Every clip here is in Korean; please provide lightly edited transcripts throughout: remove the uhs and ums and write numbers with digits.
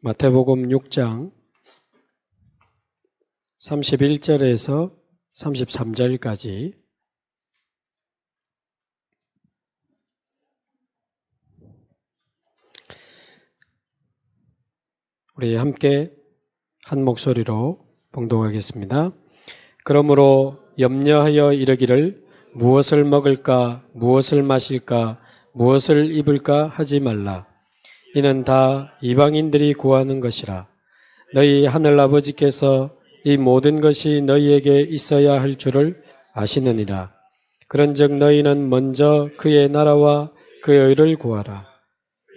마태복음 6장 31절에서 33절까지 우리 함께 한 목소리로 봉독하겠습니다. 그러므로 염려하여 이르기를 무엇을 먹을까, 무엇을 마실까, 무엇을 입을까 하지 말라. 이는 다 이방인들이 구하는 것이라. 너희 하늘아버지께서 이 모든 것이 너희에게 있어야 할 줄을 아시느니라. 그런즉 너희는 먼저 그의 나라와 그의 의를 구하라.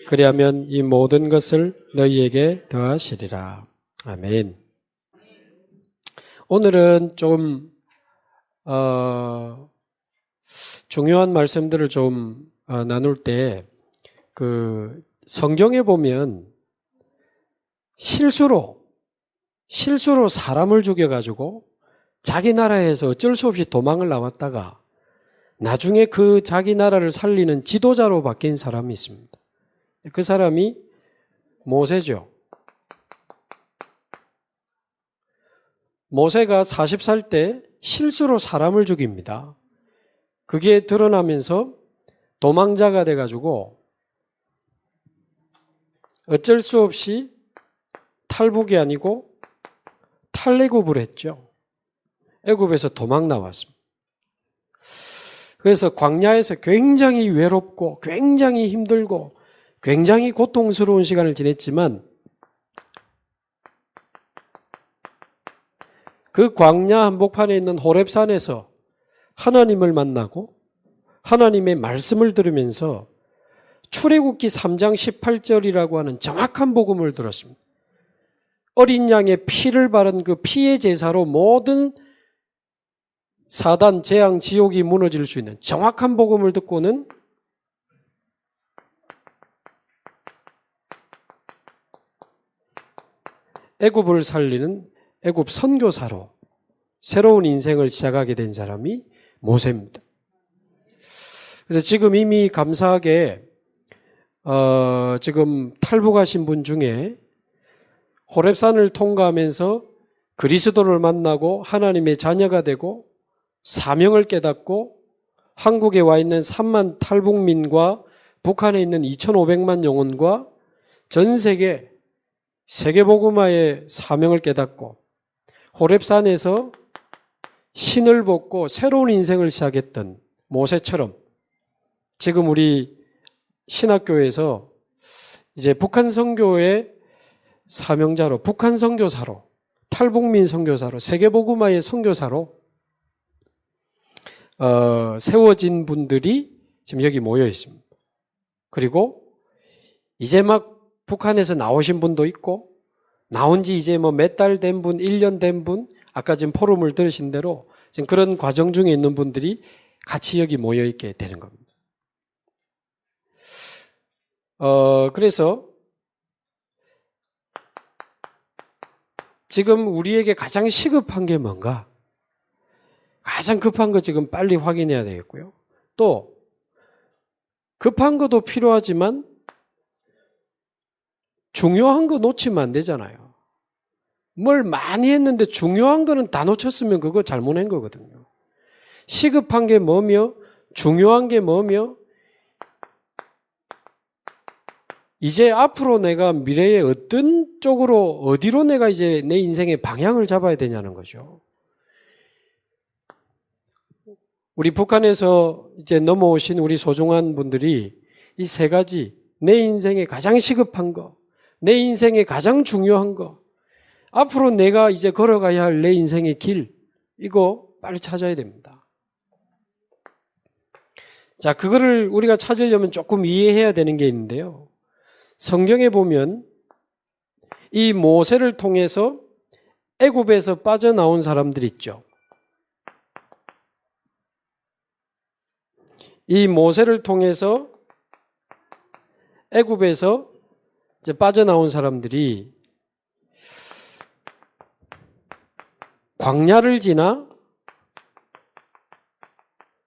그리하면 이 모든 것을 너희에게 더하시리라. 아멘. 오늘은 좀 중요한 말씀들을 좀 나눌 때 성경에 보면 실수로 사람을 죽여가지고 자기 나라에서 어쩔 수 없이 도망을 나왔다가 나중에 그 자기 나라를 살리는 지도자로 바뀐 사람이 있습니다. 그 사람이 모세죠. 모세가 40살 때 실수로 사람을 죽입니다. 그게 드러나면서 도망자가 돼가지고 어쩔 수 없이 탈북이 아니고 탈애굽을 했죠. 애굽에서 도망 나왔습니다. 그래서 광야에서 굉장히 외롭고 굉장히 힘들고 굉장히 고통스러운 시간을 지냈지만 그 광야 한복판에 있는 호렙산에서 하나님을 만나고 하나님의 말씀을 들으면서 출애굽기 3장 18절이라고 하는 정확한 복음을 들었습니다. 어린 양의 피를 바른 그 피의 제사로 모든 사단, 재앙, 지옥이 무너질 수 있는 정확한 복음을 듣고는 애굽을 살리는 애굽 선교사로 새로운 인생을 시작하게 된 사람이 모세입니다. 그래서 지금 이미 감사하게 지금 탈북하신 분 중에 호렙산을 통과하면서 그리스도를 만나고 하나님의 자녀가 되고 사명을 깨닫고 한국에 와 있는 3만 탈북민과 북한에 있는 2,500만 영혼과 전 세계복음화의 사명을 깨닫고 호렙산에서 신을 벗고 새로운 인생을 시작했던 모세처럼 지금 우리 신학교에서 이제 북한 선교의 사명자로, 북한 선교사로, 탈북민 선교사로, 세계복음화의 선교사로 세워진 분들이 지금 여기 모여 있습니다. 그리고 이제 막 북한에서 나오신 분도 있고 나온 지 이제 뭐 몇 달 된 분, 1년 된 분, 아까 지금 포럼을 들으신 대로 지금 그런 과정 중에 있는 분들이 같이 여기 모여 있게 되는 겁니다. 그래서 지금 우리에게 가장 시급한 게 뭔가? 가장 급한 거 지금 빨리 확인해야 되겠고요. 또 급한 것도 필요하지만 중요한 거 놓치면 안 되잖아요. 뭘 많이 했는데 중요한 거는 다 놓쳤으면 그거 잘못한 거거든요. 시급한 게 뭐며 중요한 게 뭐며 이제 앞으로 내가 미래에 어떤 쪽으로 어디로 내가 이제 내 인생의 방향을 잡아야 되냐는 거죠. 우리 북한에서 이제 넘어오신 우리 소중한 분들이 이 세 가지 내 인생에 가장 시급한 거, 내 인생에 가장 중요한 거, 앞으로 내가 이제 걸어가야 할 내 인생의 길, 이거 빨리 찾아야 됩니다. 자, 그거를 우리가 찾으려면 조금 이해해야 되는 게 있는데요. 성경에 보면 이 모세를 통해서 애굽에서 빠져나온 사람들 있죠. 이 모세를 통해서 애굽에서 이제 빠져나온 사람들이 광야를 지나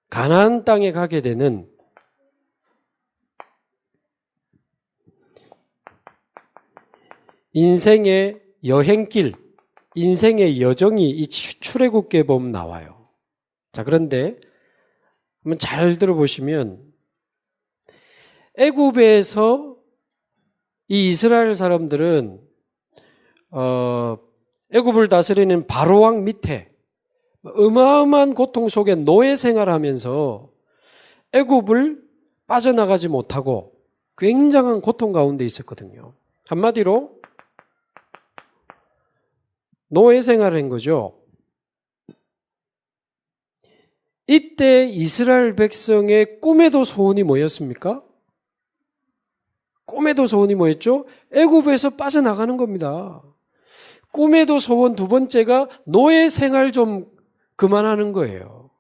가나안 땅에 가게 되는 인생의 여행길, 인생의 여정이 이 출애굽기에 보면 나와요. 자, 그런데 한번 잘 들어보시면 애굽에서 이 이스라엘 사람들은 애굽을 다스리는 바로 왕 밑에 어마어마한 고통 속에 노예 생활하면서 애굽을 빠져나가지 못하고 굉장한 고통 가운데 있었거든요. 한마디로 노예 생활을 한 거죠. 이때 이스라엘 백성의 꿈에도 소원이 뭐였습니까? 꿈에도 소원이 뭐였죠? 애굽에서 빠져나가는 겁니다. 꿈에도 소원 두 번째가 노예 생활 좀 그만하는 거예요.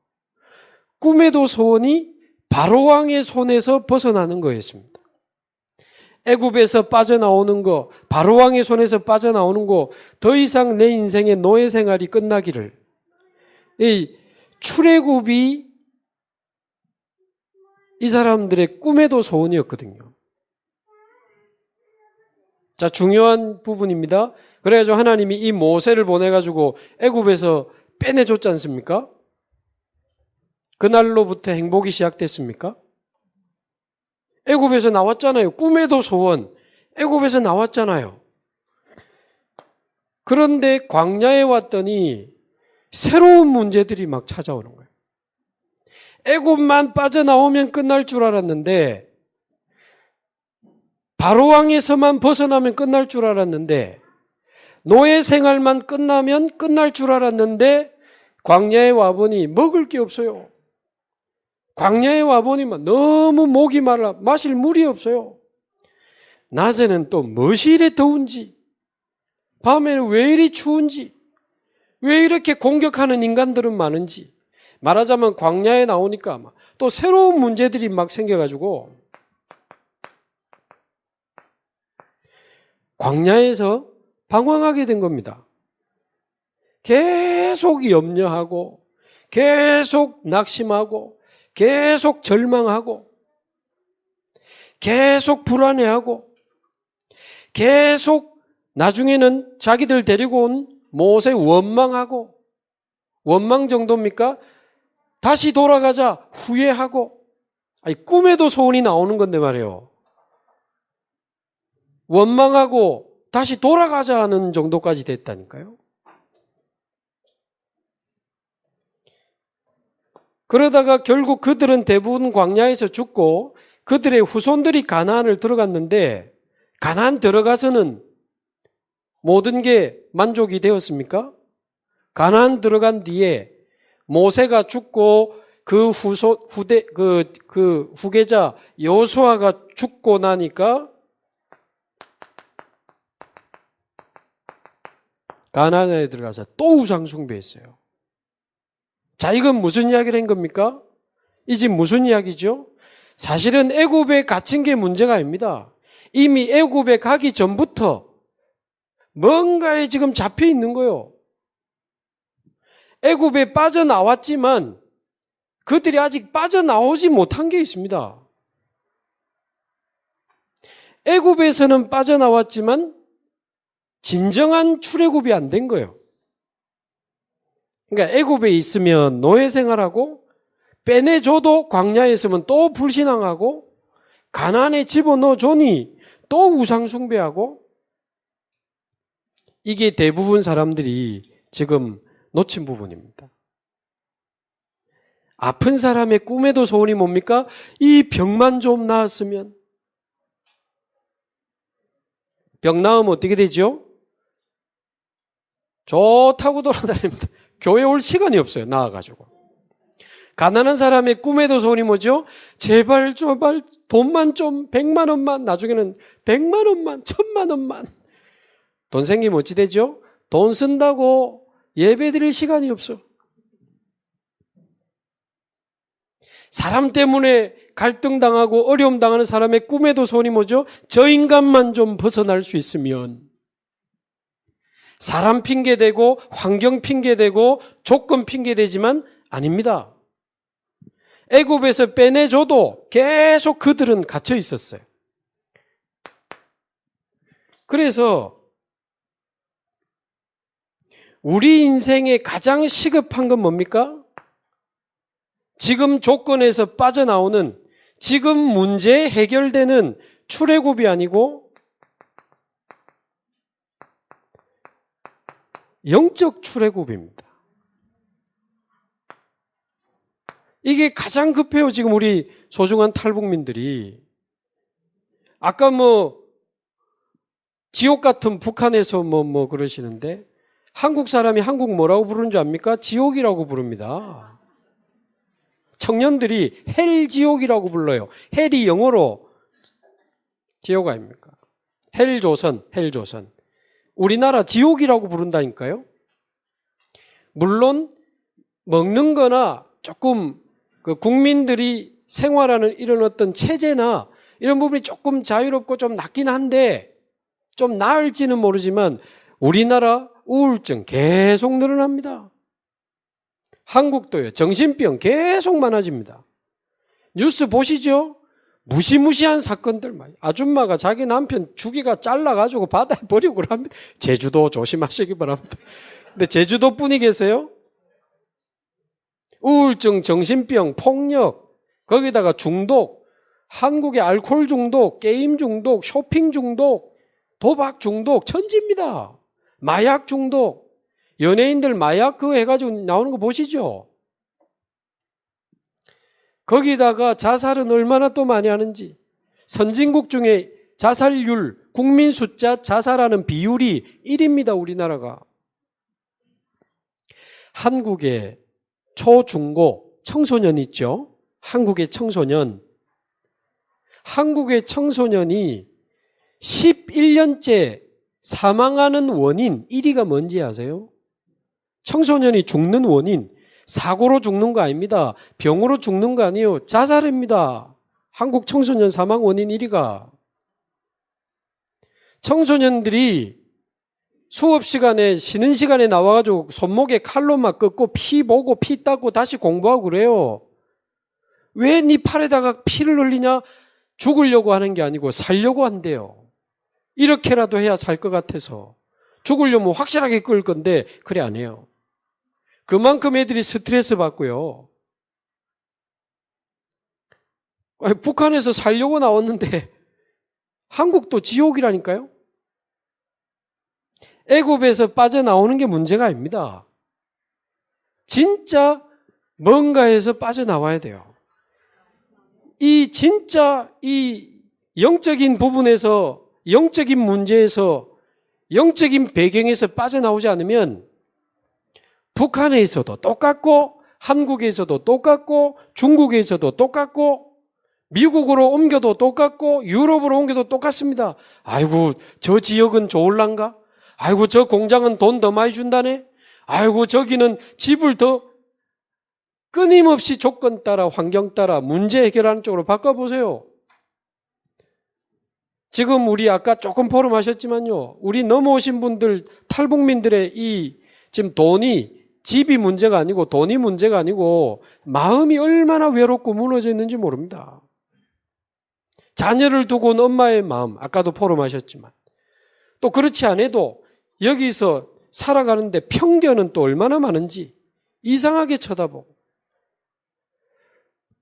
꿈에도 소원이 바로왕의 손에서 벗어나는 거였습니다. 애굽에서 빠져나오는 거, 바로왕의 손에서 빠져나오는 거, 더 이상 내 인생의 노예 생활이 끝나기를. 이 출애굽이 이 사람들의 꿈에도 소원이었거든요. 자, 중요한 부분입니다. 그래가지고 하나님이 이 모세를 보내가지고 애굽에서 빼내줬지 않습니까? 그날로부터 행복이 시작됐습니까? 애굽에서 나왔잖아요. 꿈에도 소원. 애굽에서 나왔잖아요. 그런데 광야에 왔더니 새로운 문제들이 막 찾아오는 거예요. 애굽만 빠져나오면 끝날 줄 알았는데, 바로왕에서만 벗어나면 끝날 줄 알았는데, 노예 생활만 끝나면 끝날 줄 알았는데, 광야에 와보니 먹을 게 없어요. 광야에 와보니 너무 목이 말라 마실 물이 없어요. 낮에는 또 무엇이 이래 더운지, 밤에는 왜 이리 추운지, 왜 이렇게 공격하는 인간들은 많은지. 말하자면 광야에 나오니까 또 새로운 문제들이 막 생겨가지고 광야에서 방황하게 된 겁니다. 계속 염려하고 계속 낙심하고 계속 절망하고 계속 불안해하고 계속 나중에는 자기들 데리고 온 모세 원망하고, 원망 정도입니까? 다시 돌아가자 후회하고. 아니, 꿈에도 소원이 나오는 건데 말이에요. 원망하고 다시 돌아가자 하는 정도까지 됐다니까요. 그러다가 결국 그들은 대부분 광야에서 죽고 그들의 후손들이 가나안을 들어갔는데, 가나안 들어가서는 모든 게 만족이 되었습니까? 가나안 들어간 뒤에 모세가 죽고 그 후계자 여호수아가 죽고 나니까 가나안에 들어가서 또 우상 숭배했어요. 자, 이건 무슨 이야기를 한 겁니까? 이 집 무슨 이야기죠? 사실은 애굽에 갇힌 게 문제가 아닙니다. 이미 애굽에 가기 전부터 뭔가에 지금 잡혀 있는 거예요. 애굽에 빠져나왔지만 그들이 아직 빠져나오지 못한 게 있습니다. 애굽에서는 빠져나왔지만 진정한 출애굽이 안 된 거예요. 그러니까 애굽에 있으면 노예 생활하고, 빼내줘도 광야에 있으면 또 불신앙하고, 가나안에 집어넣어 줬니 또 우상 숭배하고. 이게 대부분 사람들이 지금 놓친 부분입니다. 아픈 사람의 꿈에도 소원이 뭡니까? 이 병만 좀 나았으면. 병 나으면 어떻게 되죠? 좋다고 돌아다닙니다. 교회 올 시간이 없어요. 나와가지고. 가난한 사람의 꿈에도 소원이 뭐죠? 제발 돈만 좀 100만 원만, 나중에는 100만 원만, 1000만 원만. 돈 생기면 어찌 되죠? 돈 쓴다고 예배 드릴 시간이 없어. 사람 때문에 갈등 당하고 어려움 당하는 사람의 꿈에도 소원이 뭐죠? 저 인간만 좀 벗어날 수 있으면. 사람 핑계대고 환경 핑계대고 조건 핑계대지만 아닙니다. 애굽에서 빼내줘도 계속 그들은 갇혀 있었어요. 그래서 우리 인생에 가장 시급한 건 뭡니까? 지금 조건에서 빠져나오는, 지금 문제 해결되는 출애굽이 아니고 영적 출애굽입니다. 이게 가장 급해요. 지금 우리 소중한 탈북민들이. 아까 지옥 같은 북한에서 그러시는데, 한국 사람이 한국 뭐라고 부르는 줄 압니까? 지옥이라고 부릅니다. 청년들이 헬지옥이라고 불러요. 헬이 영어로 지옥 아닙니까? 헬조선. 우리나라 지옥이라고 부른다니까요. 물론 먹는 거나 조금 그 국민들이 생활하는 이런 어떤 체제나 이런 부분이 조금 자유롭고 좀 낫긴 한데, 좀 나을지는 모르지만 우리나라 우울증 계속 늘어납니다. 한국도요. 정신병 계속 많아집니다. 뉴스 보시죠? 무시무시한 사건들. 아줌마가 자기 남편 주기가 잘라가지고 바다에 버리고 그럽니다. 제주도 조심하시기 바랍니다. 근데 제주도뿐이 계세요? 우울증, 정신병, 폭력, 거기다가 중독, 한국의 알코올 중독, 게임 중독, 쇼핑 중독, 도박 중독, 천지입니다. 마약 중독, 연예인들 마약 그거 해가지고 나오는 거 보시죠? 거기다가 자살은 얼마나 또 많이 하는지. 선진국 중에 자살률, 국민 숫자 자살하는 비율이 1위입니다, 우리나라가. 한국의 초중고 청소년 있죠? 한국의 청소년이 11년째 사망하는 원인 1위가 뭔지 아세요? 청소년이 죽는 원인, 사고로 죽는 거 아닙니다. 병으로 죽는 거 아니에요. 자살입니다. 한국 청소년 사망 원인 1위가. 청소년들이 수업 시간에, 쉬는 시간에 나와가지고 손목에 칼로 막 긋고 피 보고 피 닦고 다시 공부하고 그래요. 왜 네 팔에다가 피를 흘리냐? 죽으려고 하는 게 아니고 살려고 한대요. 이렇게라도 해야 살 것 같아서. 죽으려면 확실하게 끌 건데 그래 안 해요. 그만큼 애들이 스트레스 받고요. 아니, 북한에서 살려고 나왔는데 한국도 지옥이라니까요. 애굽에서 빠져나오는 게 문제가 아닙니다. 진짜 뭔가에서 빠져나와야 돼요. 이 영적인 부분에서, 영적인 문제에서, 영적인 배경에서 빠져나오지 않으면 북한에서도 똑같고, 한국에서도 똑같고, 중국에서도 똑같고, 미국으로 옮겨도 똑같고, 유럽으로 옮겨도 똑같습니다. 아이고, 저 지역은 좋을란가? 아이고, 저 공장은 돈 더 많이 준다네? 아이고, 저기는 집을 더 끊임없이 조건 따라, 환경 따라 문제 해결하는 쪽으로 바꿔보세요. 지금 우리 아까 조금 포럼하셨지만요. 우리 넘어오신 분들, 탈북민들의 지금 집이 문제가 아니고 돈이 문제가 아니고 마음이 얼마나 외롭고 무너져 있는지 모릅니다. 자녀를 두고 온 엄마의 마음, 아까도 포럼하셨지만. 또 그렇지 않아도 여기서 살아가는데 편견은 또 얼마나 많은지 이상하게 쳐다보고.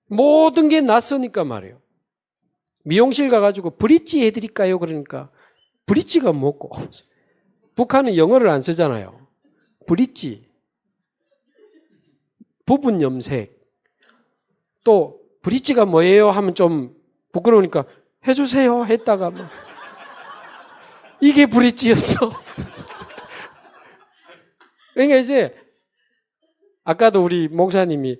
모든 게 낯서니까 말이에요. 미용실 가가지고 브릿지 해드릴까요? 그러니까 브릿지가 뭐고? 북한은 영어를 안 쓰잖아요. 브릿지, 부분 염색. 또 브릿지가 뭐예요? 하면 좀 부끄러우니까 해주세요 했다가 이게 브릿지였어. 그러니까 이제 아까도 우리 목사님이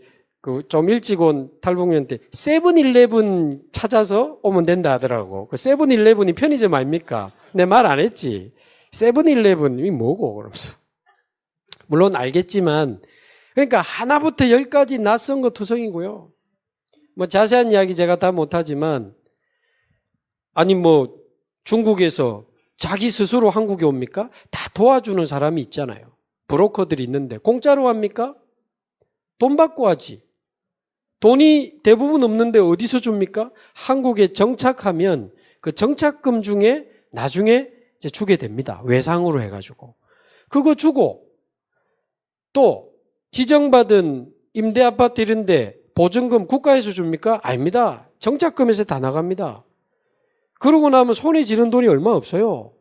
좀 일찍 온 탈북민한테 세븐일레븐 찾아서 오면 된다 하더라고. 그 세븐일레븐이 편의점 아닙니까? 내 말 안 했지. 세븐일레븐이 뭐고 그러면서. 물론 알겠지만, 그러니까 하나부터 열까지 낯선 거 투성이고요. 자세한 이야기 제가 다 못하지만, 아니 중국에서 자기 스스로 한국에 옵니까? 다 도와주는 사람이 있잖아요. 브로커들이 있는데 공짜로 합니까? 돈 받고 하지. 돈이 대부분 없는데 어디서 줍니까? 한국에 정착하면 그 정착금 중에 나중에 이제 주게 됩니다. 외상으로 해가지고. 그거 주고 또 지정받은 임대아파트 이런데 보증금 국가에서 줍니까? 아닙니다. 정착금에서 다 나갑니다. 그러고 나면 손에 쥐는 돈이 얼마 없어요.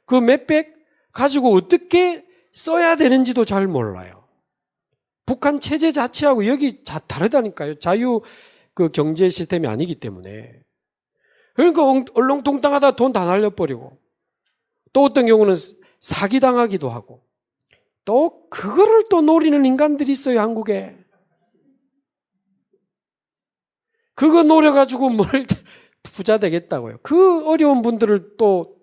그 몇백 가지고 어떻게 써야 되는지도 잘 몰라요. 북한 체제 자체하고 여기 다르다니까요. 자유 그 경제 시스템이 아니기 때문에. 그러니까 얼렁뚱땅하다 돈 다 날려버리고 또 어떤 경우는 사기당하기도 하고 또 그거를 또 노리는 인간들이 있어요. 한국에. 그거 노려가지고 뭘 부자 되겠다고요. 그 어려운 분들을 또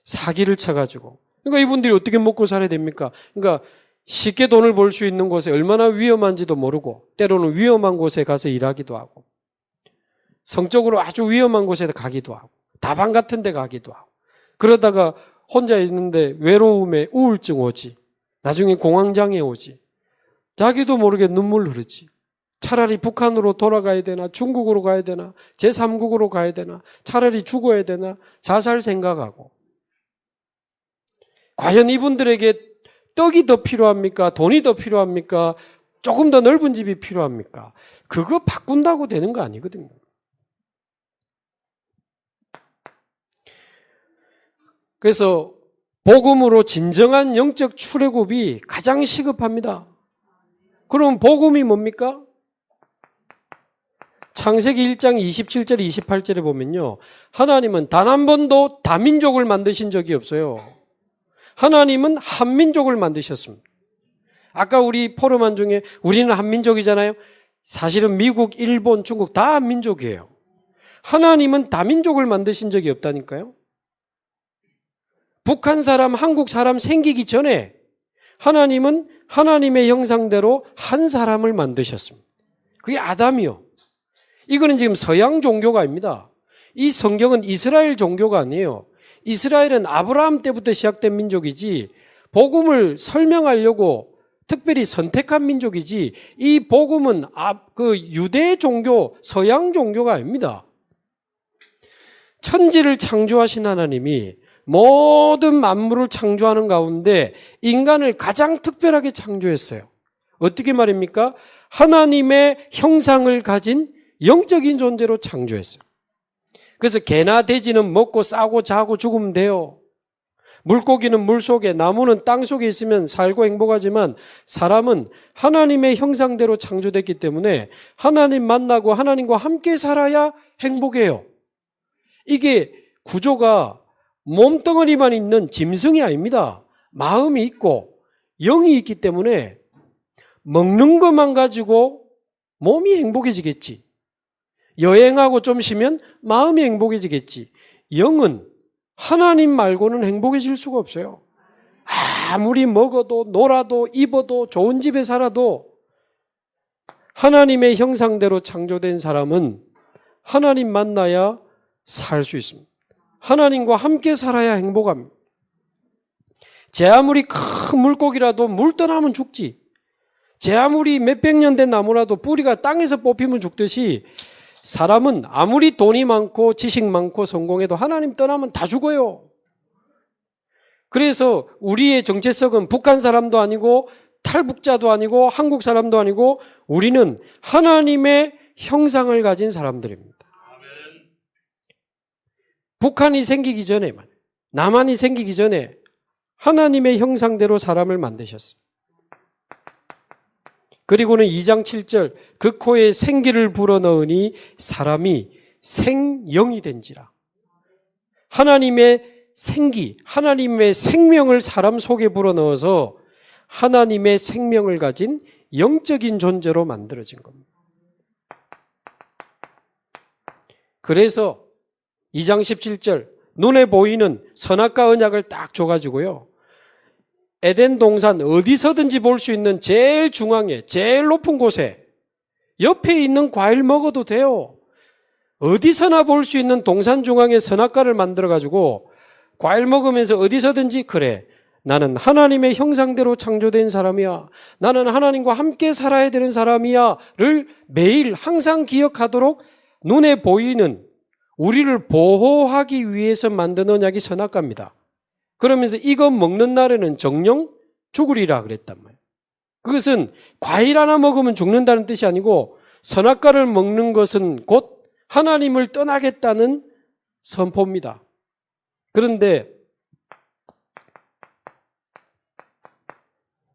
사기를 쳐가지고. 그러니까 이분들이 어떻게 먹고 살아야 됩니까? 그러니까 쉽게 돈을 벌 수 있는 곳에 얼마나 위험한지도 모르고 때로는 위험한 곳에 가서 일하기도 하고 성적으로 아주 위험한 곳에 가기도 하고 다방 같은 데 가기도 하고 그러다가 혼자 있는데 외로움에 우울증 오지. 나중에 공황장애 오지. 자기도 모르게 눈물 흐르지. 차라리 북한으로 돌아가야 되나 중국으로 가야 되나 제3국으로 가야 되나 차라리 죽어야 되나 자살 생각하고 과연 이분들에게 떡이 더 필요합니까? 돈이 더 필요합니까? 조금 더 넓은 집이 필요합니까? 그거 바꾼다고 되는 거 아니거든요. 그래서 복음으로 진정한 영적 출애굽이 가장 시급합니다. 그럼 복음이 뭡니까? 창세기 1장 27절 28절에 보면요. 하나님은 단 한 번도 다민족을 만드신 적이 없어요. 하나님은 한민족을 만드셨습니다. 아까 우리 포럼한 중에 우리는 한민족이잖아요. 사실은 미국, 일본, 중국 다 한민족이에요. 하나님은 다민족을 만드신 적이 없다니까요. 북한 사람, 한국 사람 생기기 전에 하나님은 하나님의 형상대로 한 사람을 만드셨습니다. 그게 아담이요. 이거는 지금 서양 종교가 아닙니다. 이 성경은 이스라엘 종교가 아니에요. 이스라엘은 아브라함 때부터 시작된 민족이지 복음을 설명하려고 특별히 선택한 민족이지 이 복음은 그 유대 종교, 서양 종교가 아닙니다. 천지를 창조하신 하나님이 모든 만물을 창조하는 가운데 인간을 가장 특별하게 창조했어요. 어떻게 말입니까? 하나님의 형상을 가진 영적인 존재로 창조했어요. 그래서 개나 돼지는 먹고 싸고 자고 죽으면 돼요. 물고기는 물속에, 나무는 땅속에 있으면 살고 행복하지만 사람은 하나님의 형상대로 창조됐기 때문에 하나님 만나고 하나님과 함께 살아야 행복해요. 이게 구조가 몸덩어리만 있는 짐승이 아닙니다. 마음이 있고 영이 있기 때문에 먹는 것만 가지고 몸이 행복해지겠지. 여행하고 좀 쉬면 마음이 행복해지겠지. 영은 하나님 말고는 행복해질 수가 없어요. 아무리 먹어도 놀아도 입어도 좋은 집에 살아도 하나님의 형상대로 창조된 사람은 하나님 만나야 살 수 있습니다. 하나님과 함께 살아야 행복합니다. 제 아무리 큰 물고기라도 물 떠나면 죽지. 제 아무리 몇백 년 된 나무라도 뿌리가 땅에서 뽑히면 죽듯이 사람은 아무리 돈이 많고 지식 많고 성공해도 하나님 떠나면 다 죽어요. 그래서 우리의 정체성은 북한 사람도 아니고 탈북자도 아니고 한국 사람도 아니고 우리는 하나님의 형상을 가진 사람들입니다. 북한이 생기기 전에, 남한이 생기기 전에 하나님의 형상대로 사람을 만드셨어요. 그리고는 2장 7절 그 코에 생기를 불어넣으니 사람이 생영이 된지라. 하나님의 생기, 하나님의 생명을 사람 속에 불어넣어서 하나님의 생명을 가진 영적인 존재로 만들어진 겁니다. 그래서 2장 17절 눈에 보이는 선악과 언약을 딱 줘가지고요. 에덴 동산 어디서든지 볼 수 있는 제일 중앙에 제일 높은 곳에 옆에 있는 과일 먹어도 돼요. 어디서나 볼 수 있는 동산 중앙에 선악과를 만들어가지고 과일 먹으면서 어디서든지 그래. 나는 하나님의 형상대로 창조된 사람이야. 나는 하나님과 함께 살아야 되는 사람이야를 매일 항상 기억하도록 눈에 보이는 우리를 보호하기 위해서 만든 언약이 선악과입니다. 그러면서 이거 먹는 날에는 정령 죽으리라 그랬단 말이에요. 그것은 과일 하나 먹으면 죽는다는 뜻이 아니고 선악과를 먹는 것은 곧 하나님을 떠나겠다는 선포입니다. 그런데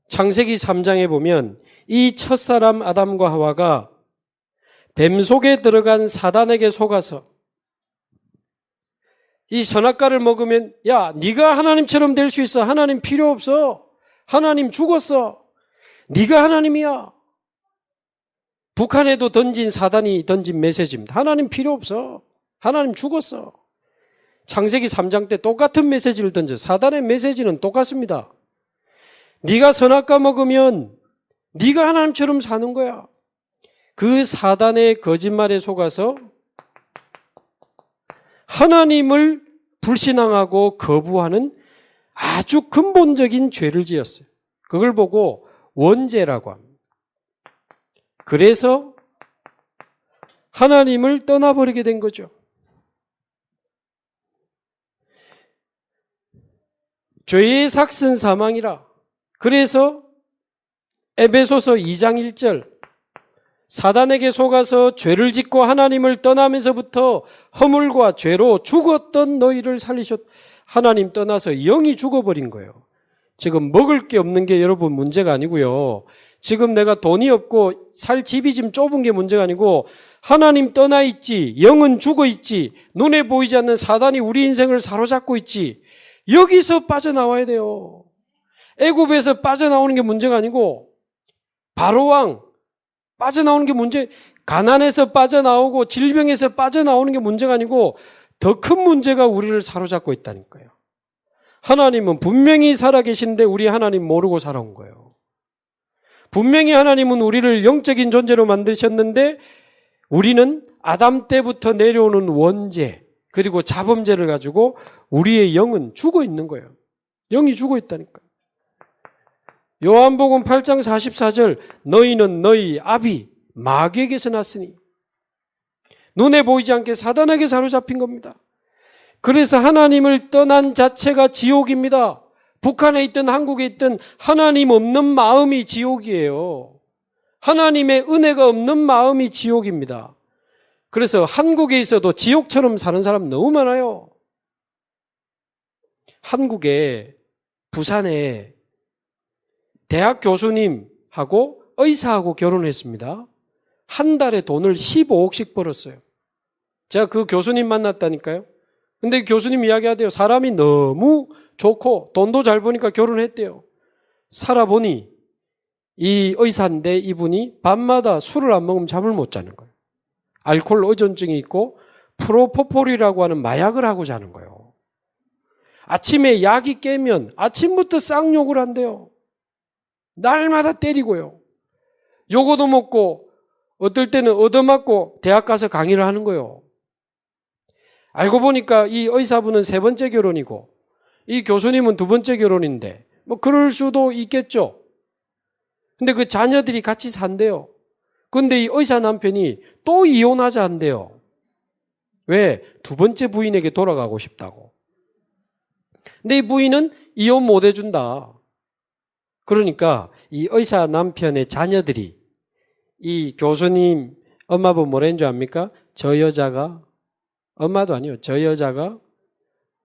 창세기 3장에 보면 이 첫사람 아담과 하와가 뱀 속에 들어간 사단에게 속아서 이 선악과를 먹으면 야, 네가 하나님처럼 될 수 있어. 하나님 필요 없어. 하나님 죽었어. 네가 하나님이야. 북한에도 던진 사단이 던진 메시지입니다. 하나님 필요 없어. 하나님 죽었어. 창세기 3장 때 똑같은 메시지를 던져. 사단의 메시지는 똑같습니다. 네가 선악과 먹으면 네가 하나님처럼 사는 거야. 그 사단의 거짓말에 속아서 하나님을 불신앙하고 거부하는 아주 근본적인 죄를 지었어요. 그걸 보고 원죄라고 합니다. 그래서 하나님을 떠나버리게 된 거죠. 죄의 삭은 사망이라. 그래서 에베소서 2장 1절 사단에게 속아서 죄를 짓고 하나님을 떠나면서부터 허물과 죄로 죽었던 너희를 살리셨. 하나님 떠나서 영이 죽어버린 거예요. 지금 먹을 게 없는 게 여러분 문제가 아니고요. 지금 내가 돈이 없고 살 집이 좀 좁은 게 문제가 아니고 하나님 떠나 있지, 영은 죽어 있지, 눈에 보이지 않는 사단이 우리 인생을 사로잡고 있지. 여기서 빠져나와야 돼요. 애굽에서 빠져나오는 게 문제가 아니고 바로왕 빠져나오는 게 문제, 가난에서 빠져나오고 질병에서 빠져나오는 게 문제가 아니고 더 큰 문제가 우리를 사로잡고 있다니까요. 하나님은 분명히 살아계신데 우리 하나님 모르고 살아온 거예요. 분명히 하나님은 우리를 영적인 존재로 만드셨는데 우리는 아담 때부터 내려오는 원죄 그리고 자범죄를 가지고 우리의 영은 죽어 있는 거예요. 영이 죽어 있다니까요. 요한복음 8장 44절 너희는 너희 아비 마귀에게서 났으니 눈에 보이지 않게 사단에게 사로잡힌 겁니다. 그래서 하나님을 떠난 자체가 지옥입니다. 북한에 있든 한국에 있든 하나님 없는 마음이 지옥이에요. 하나님의 은혜가 없는 마음이 지옥입니다. 그래서 한국에 있어도 지옥처럼 사는 사람 너무 많아요. 한국에 부산에 대학 교수님하고 의사하고 결혼했습니다. 한 달에 돈을 15억씩 벌었어요. 제가 그 교수님 만났다니까요. 근데 교수님 이야기하대요. 사람이 너무 좋고 돈도 잘 버니까 결혼했대요. 살아보니 이 의사인데 이분이 밤마다 술을 안 먹으면 잠을 못 자는 거예요. 알코올 의존증이 있고 프로포폴이라고 하는 마약을 하고 자는 거예요. 아침에 약이 깨면 아침부터 쌍욕을 한대요. 날마다 때리고요. 요거도 먹고 어떨 때는 얻어맞고 대학 가서 강의를 하는 거예요. 알고 보니까 이 의사분은 3번째 결혼이고 이 교수님은 2번째 결혼인데 뭐 그럴 수도 있겠죠. 근데 그 자녀들이 같이 산대요. 근데 이 의사 남편이 또 이혼하자 한대요. 왜? 2번째 부인에게 돌아가고 싶다고. 근데 이 부인은 이혼 못 해준다. 그러니까 이 의사 남편의 자녀들이 이 교수님 엄마분 뭐라는 줄 압니까? 저 여자가 엄마도 아니요. 저 여자가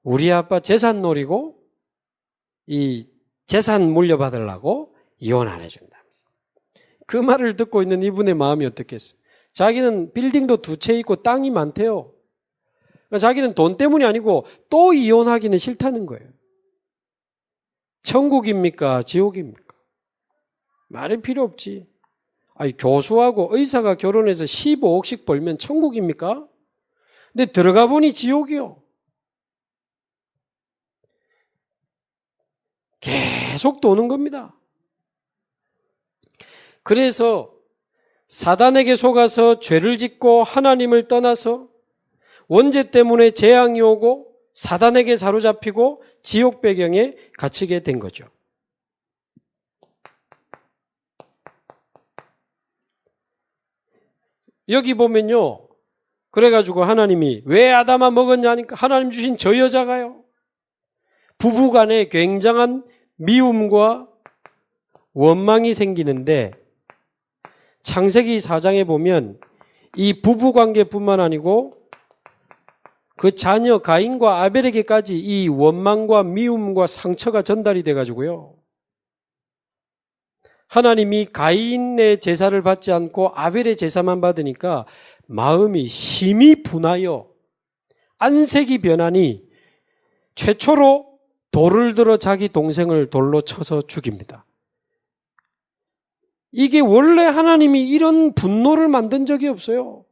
우리 아빠 재산 노리고 이 재산 물려받으려고 이혼 안 해준다면서. 그 말을 듣고 있는 이분의 마음이 어떻겠어요? 자기는 빌딩도 2채 있고 땅이 많대요. 그러니까 자기는 돈 때문이 아니고 또 이혼하기는 싫다는 거예요. 천국입니까? 지옥입니까? 말이 필요 없지. 아니, 교수하고 의사가 결혼해서 15억씩 벌면 천국입니까? 근데 들어가 보니 지옥이요. 계속 도는 겁니다. 그래서 사단에게 속아서 죄를 짓고 하나님을 떠나서 원죄 때문에 재앙이 오고 사단에게 사로잡히고 지옥 배경에 갇히게 된 거죠. 여기 보면요. 그래가지고 하나님이 왜 아담아 먹었냐니까 하나님 주신 저 여자가요. 부부간에 굉장한 미움과 원망이 생기는데 창세기 4장에 보면 이 부부관계뿐만 아니고 그 자녀 가인과 아벨에게까지 이 원망과 미움과 상처가 전달이 돼가지고요. 하나님이 가인의 제사를 받지 않고 아벨의 제사만 받으니까 마음이 심히 분하여 안색이 변하니 최초로 돌을 들어 자기 동생을 돌로 쳐서 죽입니다. 이게 원래 하나님이 이런 분노를 만든 적이 없어요.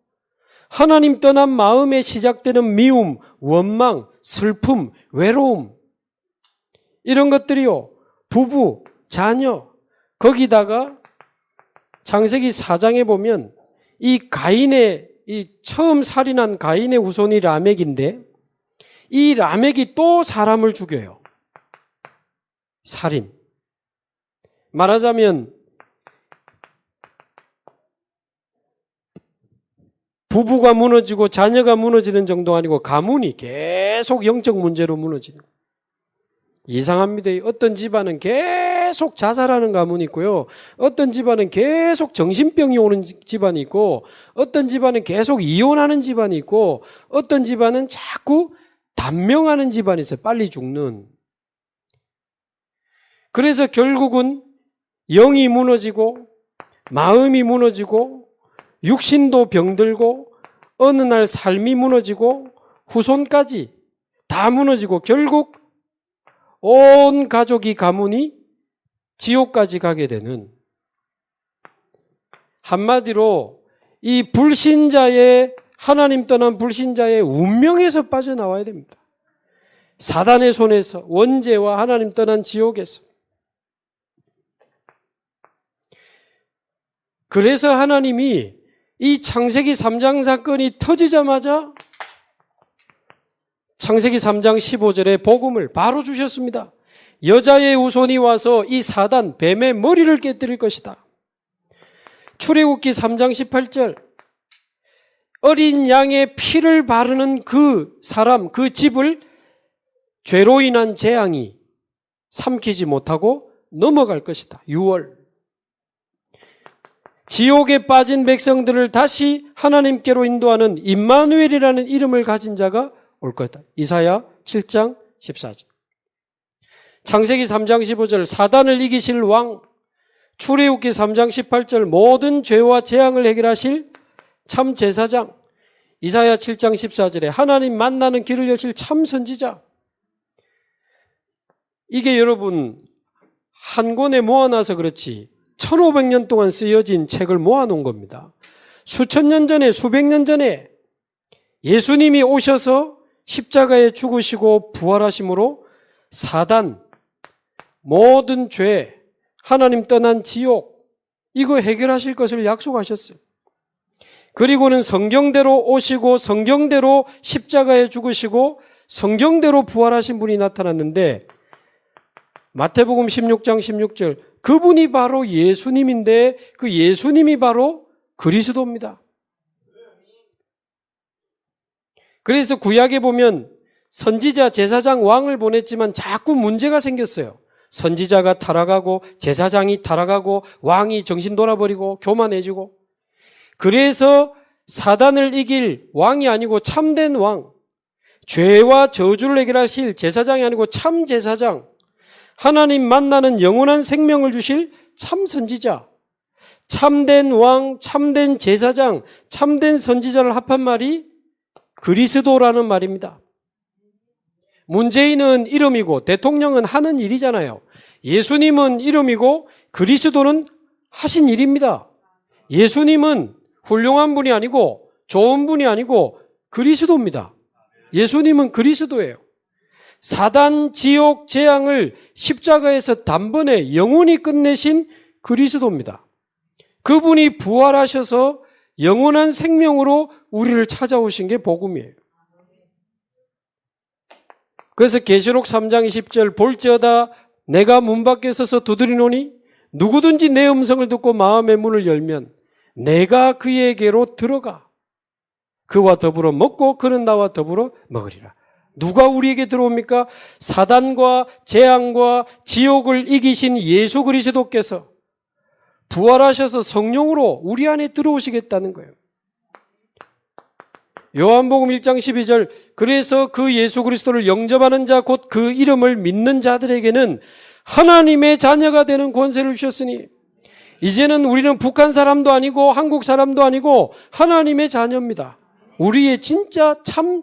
하나님 떠난 마음에 시작되는 미움, 원망, 슬픔, 외로움 이런 것들이요. 부부, 자녀 거기다가 창세기 4장에 보면 이 가인의 이 처음 살인한 가인의 후손이 라멕인데 이 라멕이 또 사람을 죽여요. 살인. 말하자면 부부가 무너지고 자녀가 무너지는 정도가 아니고 가문이 계속 영적 문제로 무너지는. 이상합니다. 어떤 집안은 계속 자살하는 가문이 있고요. 어떤 집안은 계속 정신병이 오는 집안이 있고 어떤 집안은 계속 이혼하는 집안이 있고 어떤 집안은 자꾸 단명하는 집안이 있어요. 빨리 죽는. 그래서 결국은 영이 무너지고 마음이 무너지고 육신도 병들고 어느 날 삶이 무너지고 후손까지 다 무너지고 결국 온 가족이 가문이 지옥까지 가게 되는, 한마디로 이 불신자의 하나님 떠난 불신자의 운명에서 빠져나와야 됩니다. 사단의 손에서, 원죄와 하나님 떠난 지옥에서. 그래서 하나님이 이 창세기 3장 사건이 터지자마자 창세기 3장 15절에 복음을 바로 주셨습니다. 여자의 후손이 와서 이 사단 뱀의 머리를 깨뜨릴 것이다. 출애굽기 3장 18절 어린 양의 피를 바르는 그 사람, 그 집을 죄로 인한 재앙이 삼키지 못하고 넘어갈 것이다. 6월. 지옥에 빠진 백성들을 다시 하나님께로 인도하는 임마누엘이라는 이름을 가진 자가 올 거다. 이사야 7장 14절. 창세기 3장 15절 사단을 이기실 왕. 출애굽기 3장 18절 모든 죄와 재앙을 해결하실 참 제사장. 이사야 7장 14절에 하나님 만나는 길을 여실 참 선지자. 이게 여러분 한 권에 모아놔서 그렇지 1500년 동안 쓰여진 책을 모아놓은 겁니다. 수천 년 전에 수백 년 전에 예수님이 오셔서 십자가에 죽으시고 부활하심으로 사단, 모든 죄, 하나님 떠난 지옥 이거 해결하실 것을 약속하셨어요. 그리고는 성경대로 오시고 성경대로 십자가에 죽으시고 성경대로 부활하신 분이 나타났는데 마태복음 16장 16절 그분이 바로 예수님인데 그 예수님이 바로 그리스도입니다. 그래서 구약에 보면 선지자, 제사장, 왕을 보냈지만 자꾸 문제가 생겼어요. 선지자가 타락하고 제사장이 타락하고 왕이 정신 돌아버리고 교만해지고 그래서 사단을 이길 왕이 아니고 참된 왕, 죄와 저주를 해결하실 제사장이 아니고 참 제사장, 하나님 만나는 영원한 생명을 주실 참 선지자, 참된 왕, 참된 제사장, 참된 선지자를 합한 말이 그리스도라는 말입니다. 문재인은 이름이고 대통령은 하는 일이잖아요. 예수님은 이름이고 그리스도는 하신 일입니다. 예수님은 훌륭한 분이 아니고 좋은 분이 아니고 그리스도입니다. 예수님은 그리스도예요. 사단, 지옥, 재앙을 십자가에서 단번에 영원히 끝내신 그리스도입니다. 그분이 부활하셔서 영원한 생명으로 우리를 찾아오신 게 복음이에요. 그래서 계시록 3장 20절 볼지어다 내가 문 밖에 서서 두드리노니 누구든지 내 음성을 듣고 마음의 문을 열면 내가 그에게로 들어가 그와 더불어 먹고 그는 나와 더불어 먹으리라. 누가 우리에게 들어옵니까? 사단과 재앙과 지옥을 이기신 예수 그리스도께서 부활하셔서 성령으로 우리 안에 들어오시겠다는 거예요. 요한복음 1장 12절 그래서 그 예수 그리스도를 영접하는 자 곧 그 이름을 믿는 자들에게는 하나님의 자녀가 되는 권세를 주셨으니 이제는 우리는 북한 사람도 아니고 한국 사람도 아니고 하나님의 자녀입니다. 우리의 진짜 참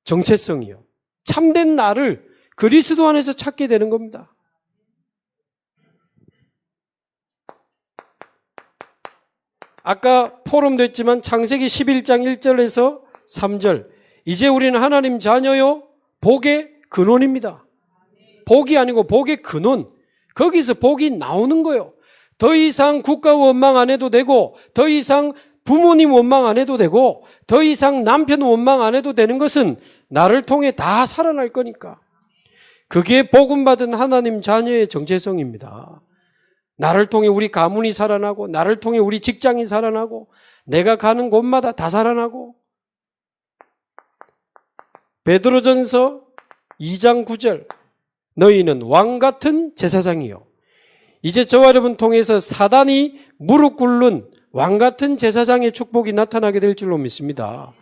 정체성이요. 참된 나를 그리스도 안에서 찾게 되는 겁니다. 아까 포럼도 했지만 창세기 11장 1절에서 3절 이제 우리는 하나님 자녀요 복의 근원입니다. 복이 아니고 복의 근원. 거기서 복이 나오는 거예요. 더 이상 국가 원망 안 해도 되고 더 이상 부모님 원망 안 해도 되고 더 이상 남편 원망 안 해도 되는 것은 나를 통해 다 살아날 거니까. 그게 복음받은 하나님 자녀의 정체성입니다. 나를 통해 우리 가문이 살아나고 나를 통해 우리 직장이 살아나고 내가 가는 곳마다 다 살아나고. 베드로전서 2장 9절 너희는 왕같은 제사장이요 이제 저와 여러분 통해서 사단이 무릎 꿇는 왕같은 제사장의 축복이 나타나게 될 줄로 믿습니다.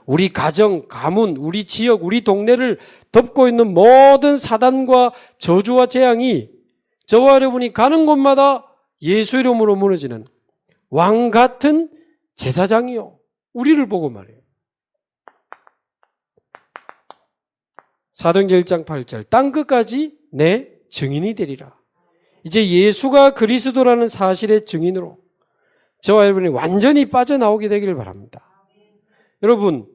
우리 가정, 가문, 우리 지역, 우리 동네를 덮고 있는 모든 사단과 저주와 재앙이 저와 여러분이 가는 곳마다 예수 이름으로 무너지는 왕같은 제사장이요. 우리를 보고 말해요. 사도행전 1장 8절 땅끝까지 내 증인이 되리라. 이제 예수가 그리스도라는 사실의 증인으로 저와 여러분이 완전히 빠져나오게 되기를 바랍니다. 여러분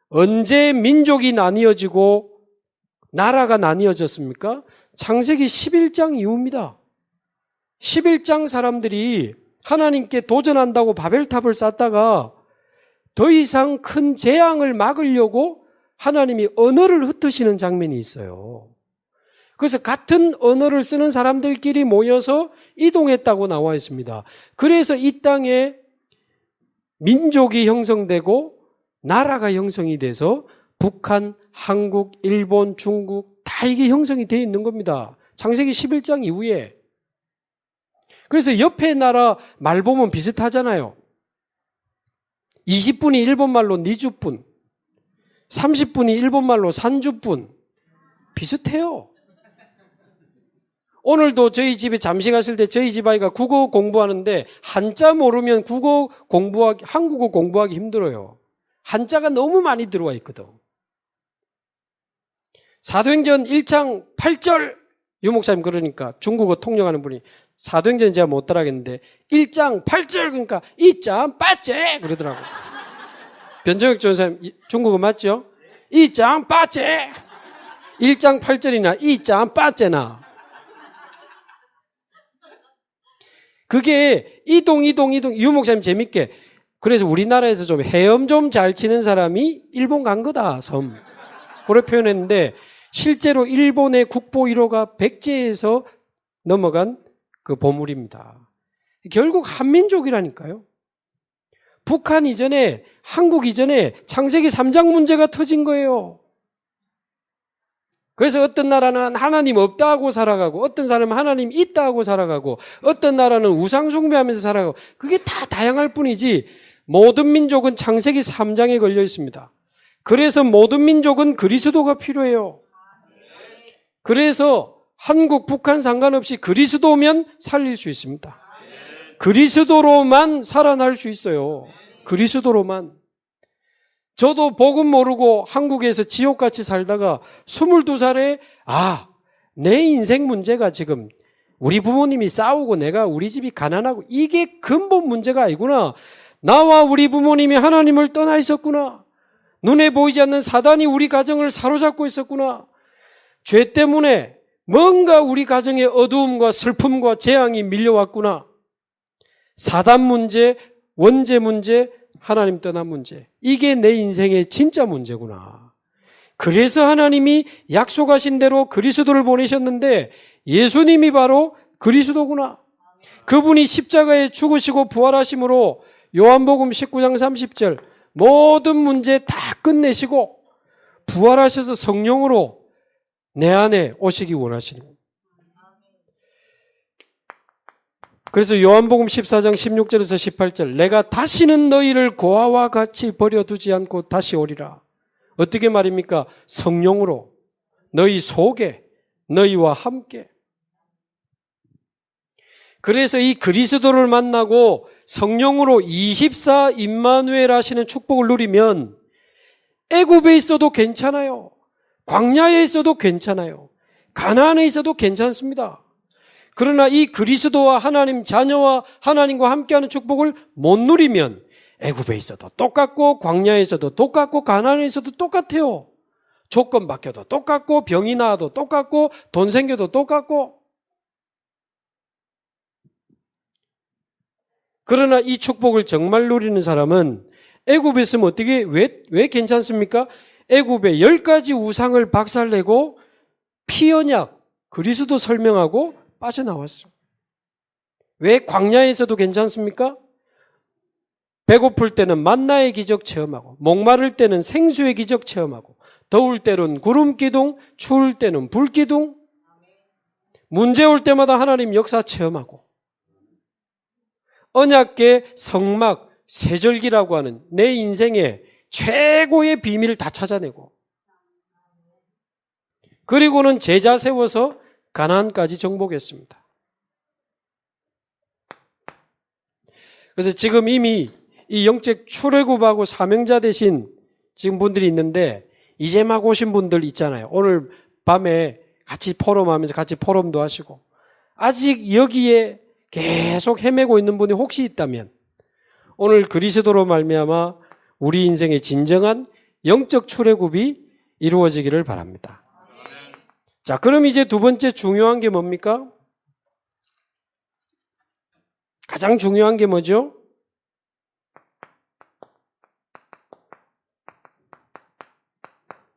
언제 민족이 나뉘어지고 나라가 나뉘어졌습니까? 창세기 11장 이후입니다. 11장 사람들이 하나님께 도전한다고 바벨탑을 쌓다가 더 이상 큰 재앙을 막으려고 하나님이 언어를 흩으시는 장면이 있어요. 그래서 같은 언어를 쓰는 사람들끼리 모여서 이동했다고 나와 있습니다. 그래서 이 땅에 민족이 형성되고 나라가 형성이 돼서 북한, 한국, 일본, 중국 다 이게 형성이 되어 있는 겁니다. 창세기 11장 이후에. 그래서 옆에 나라 말 보면 비슷하잖아요. 20분이 일본말로 니주분, 30분이 일본말로 산주분 비슷해요. 오늘도 저희 집에 잠시 갔을 때 저희 집 아이가 국어 공부하는데 한자 모르면 한국어 공부하기 힘들어요. 한자가 너무 많이 들어와 있거든. 사도행전 1장 8절 유 목사님 그러니까 중국어 통역하는 분이 사도행전 제가 못 따라하겠는데 1장 8절 그러니까 2장 8절 그러더라고요. 변정혁 전사님 중국어 맞죠? 2장 8절 1장 8절이나 2장 8절나 그게 이동 유 목사님 재밌게 그래서 우리나라에서 좀 헤엄 좀 잘 치는 사람이 일본 간 거다 섬 그렇게 표현했는데 실제로 일본의 국보 1호가 백제에서 넘어간 그 보물입니다. 결국 한민족이라니까요. 북한 이전에 한국 이전에 창세기 3장 문제가 터진 거예요. 그래서 어떤 나라는 하나님 없다고 살아가고 어떤 사람은 하나님 있다고 살아가고 어떤 나라는 우상 숭배하면서 살아가고 그게 다 다양할 뿐이지 모든 민족은 창세기 3장에 걸려 있습니다. 그래서 모든 민족은 그리스도가 필요해요. 그래서 한국, 북한 상관없이 그리스도면 살릴 수 있습니다. 그리스도로만 살아날 수 있어요. 그리스도로만. 저도 복음 모르고 한국에서 지옥같이 살다가 22살에 내 인생 문제가 지금 우리 부모님이 싸우고 내가 우리 집이 가난하고 이게 근본 문제가 아니구나. 나와 우리 부모님이 하나님을 떠나 있었구나. 눈에 보이지 않는 사단이 우리 가정을 사로잡고 있었구나. 죄 때문에 뭔가 우리 가정에 어두움과 슬픔과 재앙이 밀려왔구나. 사단 문제, 원죄 문제, 하나님 떠난 문제. 이게 내 인생의 진짜 문제구나. 그래서 하나님이 약속하신 대로 그리스도를 보내셨는데 예수님이 바로 그리스도구나. 그분이 십자가에 죽으시고 부활하심으로 요한복음 19장 30절 모든 문제 다 끝내시고 부활하셔서 성령으로 내 안에 오시기 원하시는 겁니다. 그래서 요한복음 14장 16절에서 18절 내가 다시는 너희를 고아와 같이 버려두지 않고 다시 오리라. 어떻게 말입니까? 성령으로 너희 속에 너희와 함께. 그래서 이 그리스도를 만나고 성령으로 24 임마누엘 하시는 축복을 누리면 애굽에 있어도 괜찮아요. 광야에 있어도 괜찮아요. 가나안에 있어도 괜찮습니다. 그러나 이 그리스도와 하나님 자녀와 하나님과 함께하는 축복을 못 누리면 애굽에 있어도 똑같고 광야에 있어도 똑같고 가나안에 있어도 똑같아요. 조건 바뀌어도 똑같고 병이 나아도 똑같고 돈 생겨도 똑같고. 그러나 이 축복을 정말 누리는 사람은 애굽에 있으면 어떻게 왜 괜찮습니까? 애굽에 10가지 우상을 박살내고 피언약 그리스도 설명하고 빠져나왔습니다. 왜 광야에서도 괜찮습니까? 배고플 때는 만나의 기적 체험하고 목마를 때는 생수의 기적 체험하고 더울 때는 구름 기둥, 추울 때는 불 기둥, 문제 올 때마다 하나님 역사 체험하고 언약궤 성막 세절기라고 하는 내 인생의 최고의 비밀을 다 찾아내고 그리고는 제자 세워서 가나안까지 정복했습니다. 그래서 지금 이미 이 영적 출애굽하고 사명자 되신 지금 분들이 있는데 이제 막 오신 분들 있잖아요. 오늘 밤에 같이 포럼하면서 같이 포럼도 하시고 아직 여기에 계속 헤매고 있는 분이 혹시 있다면 오늘 그리스도로 말미암아 우리 인생의 진정한 영적 출애굽이 이루어지기를 바랍니다. 자, 그럼 이제 두 번째 중요한 게 뭡니까? 가장 중요한 게 뭐죠?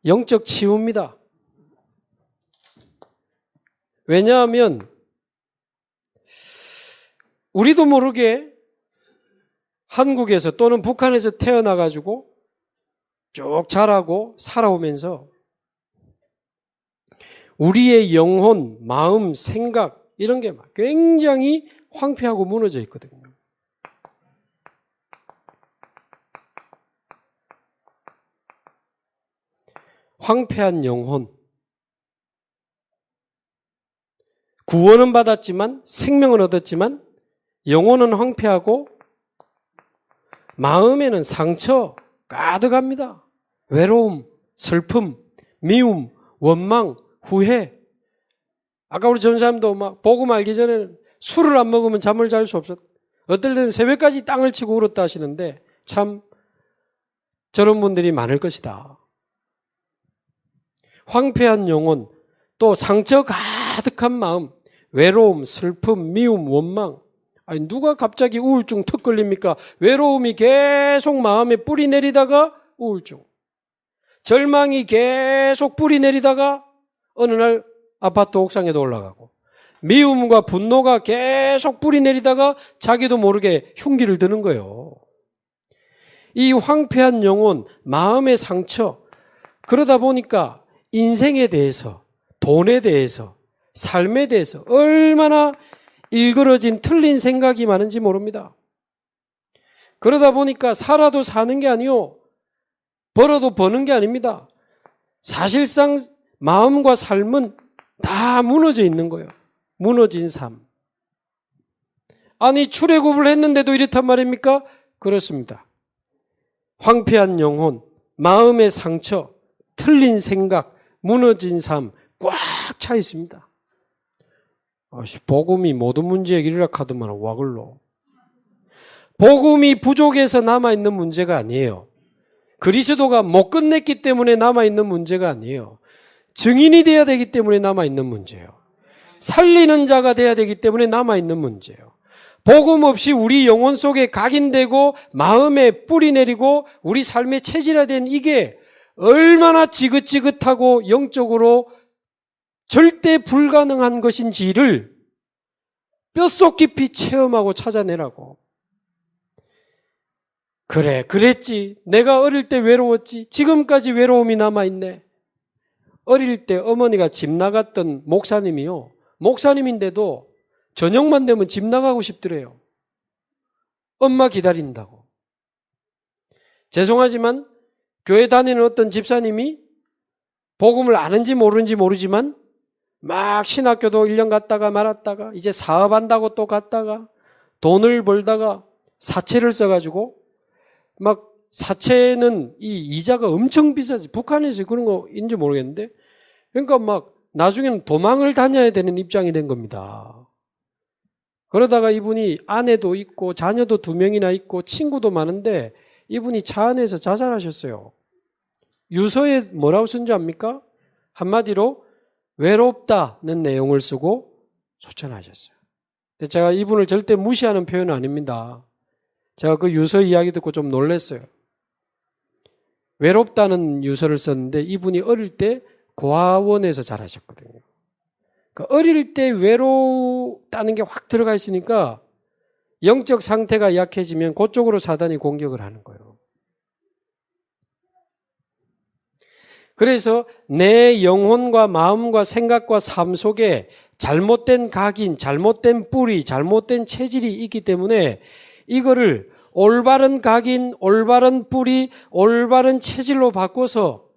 영적 치유입니다. 왜냐하면 우리도 모르게 한국에서 또는 북한에서 태어나가지고 쭉 자라고 살아오면서 우리의 영혼, 마음, 생각 이런 게 굉장히 황폐하고 무너져 있거든요. 황폐한 영혼. 구원은 받았지만 생명은 얻었지만 영혼은 황폐하고 마음에는 상처 가득합니다. 외로움, 슬픔, 미움, 원망, 후회. 아까 우리 전사님도 막 복음 알기 전에는 술을 안 먹으면 잠을 잘 수 없었. 어떨 때는 새벽까지 땅을 치고 울었다 하시는데 참 저런 분들이 많을 것이다. 황폐한 영혼, 또 상처 가득한 마음, 외로움, 슬픔, 미움, 원망. 아니 누가 갑자기 우울증 턱 걸립니까? 외로움이 계속 마음에 뿌리 내리다가 우울증. 절망이 계속 뿌리 내리다가 어느 날 아파트 옥상에도 올라가고 미움과 분노가 계속 뿌리 내리다가 자기도 모르게 흉기를 드는 거예요. 이 황폐한 영혼, 마음의 상처 그러다 보니까 인생에 대해서, 돈에 대해서, 삶에 대해서 얼마나 일그러진 틀린 생각이 많은지 모릅니다. 그러다 보니까 살아도 사는 게 아니요. 벌어도 버는 게 아닙니다. 사실상 마음과 삶은 다 무너져 있는 거예요. 무너진 삶. 아니 출애굽을 했는데도 이렇단 말입니까? 그렇습니다. 황폐한 영혼, 마음의 상처, 틀린 생각, 무너진 삶 꽉 차 있습니다. 복음이 모든 문제 해결이라 카드만 와글로. 복음이 부족해서 남아있는 문제가 아니에요. 그리스도가 못 끝냈기 때문에 남아있는 문제가 아니에요. 증인이 돼야 되기 때문에 남아있는 문제예요. 살리는 자가 돼야 되기 때문에 남아있는 문제예요. 복음 없이 우리 영혼 속에 각인되고 마음에 뿌리 내리고 우리 삶에 체질화된 이게 얼마나 지긋지긋하고 영적으로 절대 불가능한 것인지를 뼛속 깊이 체험하고 찾아내라고. 그래, 그랬지. 내가 어릴 때 외로웠지. 지금까지 외로움이 남아있네. 어릴 때 어머니가 집 나갔던 목사님이요. 목사님인데도 저녁만 되면 집 나가고 싶더래요. 엄마 기다린다고. 죄송하지만 교회 다니는 어떤 집사님이 복음을 아는지 모르는지 모르지만 막 신학교도 1년 갔다가 말았다가 이제 사업한다고 또 갔다가 돈을 벌다가 사채를 써가지고 막 사채는 이 이자가 엄청 비싸지. 북한에서 그런 거인지 모르겠는데 그러니까 막 나중에는 도망을 다녀야 되는 입장이 된 겁니다. 그러다가 이분이 아내도 있고 자녀도 2명이나 있고 친구도 많은데 이분이 차 안에서 자살하셨어요. 유서에 뭐라고 쓴 줄 압니까? 한마디로 외롭다는 내용을 쓰고 소천하셨어요. 근데 제가 이분을 절대 무시하는 표현은 아닙니다. 제가 그 유서 이야기 듣고 좀 놀랐어요. 외롭다는 유서를 썼는데 이분이 어릴 때 고아원에서 자라셨거든요. 그러니까 어릴 때 외롭다는 게 확 들어가 있으니까 영적 상태가 약해지면 그쪽으로 사단이 공격을 하는 거예요. 그래서 내 영혼과 마음과 생각과 삶 속에 잘못된 각인, 잘못된 뿌리, 잘못된 체질이 있기 때문에 이거를 올바른 각인, 올바른 뿌리, 올바른 체질로 바꿔서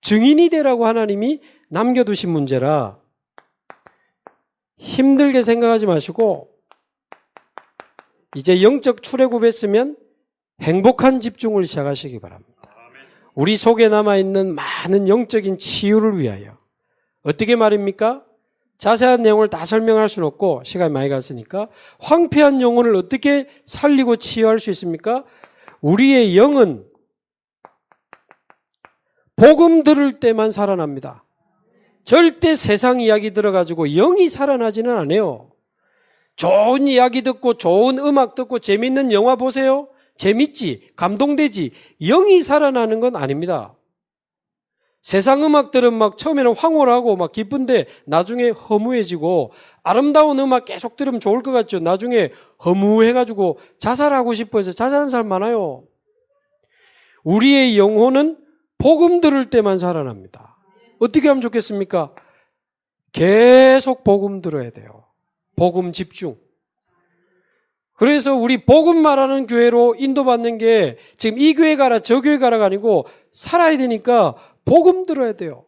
증인이 되라고 하나님이 남겨두신 문제라 힘들게 생각하지 마시고 이제 영적 출애굽했으면 행복한 집중을 시작하시기 바랍니다. 우리 속에 남아있는 많은 영적인 치유를 위하여 어떻게 말입니까? 자세한 내용을 다 설명할 수는 없고 시간이 많이 갔으니까 황폐한 영혼을 어떻게 살리고 치유할 수 있습니까? 우리의 영은 복음 들을 때만 살아납니다. 절대 세상 이야기 들어가지고 영이 살아나지는 않아요. 좋은 이야기 듣고 좋은 음악 듣고 재밌는 영화 보세요. 재밌지, 감동되지. 영이 살아나는 건 아닙니다. 세상 음악들은 막 처음에는 황홀하고 막 기쁜데 나중에 허무해지고 아름다운 음악 계속 들으면 좋을 것 같죠. 나중에 허무해가지고 자살하고 싶어 해서 자살하는 사람 많아요. 우리의 영혼은 복음 들을 때만 살아납니다. 어떻게 하면 좋겠습니까? 계속 복음 들어야 돼요. 복음 집중. 그래서 우리 복음 말하는 교회로 인도받는 게 지금 이 교회 가라 저 교회 가라가 아니고 살아야 되니까 복음 들어야 돼요.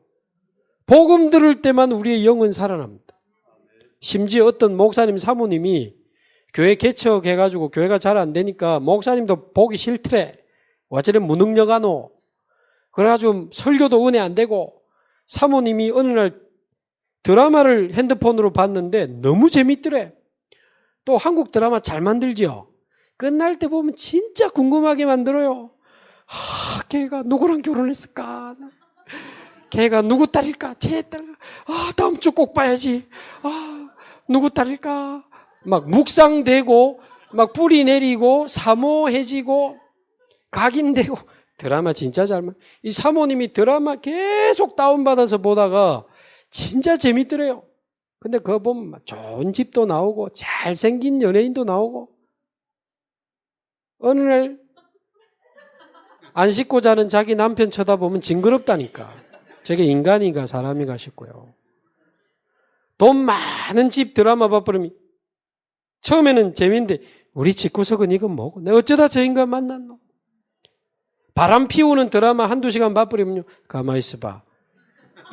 복음 들을 때만 우리의 영은 살아납니다. 심지어 어떤 목사님 사모님이 교회 개척해가지고 교회가 잘 안 되니까 목사님도 보기 싫더래. 와저래 무능력하노. 그래가지고 설교도 은혜 안 되고 사모님이 어느 날 드라마를 핸드폰으로 봤는데 너무 재밌더래. 또 한국 드라마 잘 만들죠. 끝날 때 보면 진짜 궁금하게 만들어요. 걔가 누구랑 결혼했을까? 걔가 누구 딸일까? 제 딸일까? 다음 주 꼭 봐야지. 누구 딸일까? 막 묵상되고 막 뿌리 내리고 사모해지고 각인되고 드라마 진짜 잘 만. 이 사모님이 드라마 계속 다운받아서 보다가 진짜 재밌더래요. 근데 그거 보면 좋은 집도 나오고 잘생긴 연예인도 나오고 어느 날 안 씻고 자는 자기 남편 쳐다보면 징그럽다니까. 저게 인간이가 사람이가 싶고요. 돈 많은 집 드라마 봐버리면 처음에는 재밌는데 우리 집구석은 이건 뭐고 내가 어쩌다 저 인간 만났노. 바람 피우는 드라마 한두 시간 봐버리면요. 가만히 있어봐.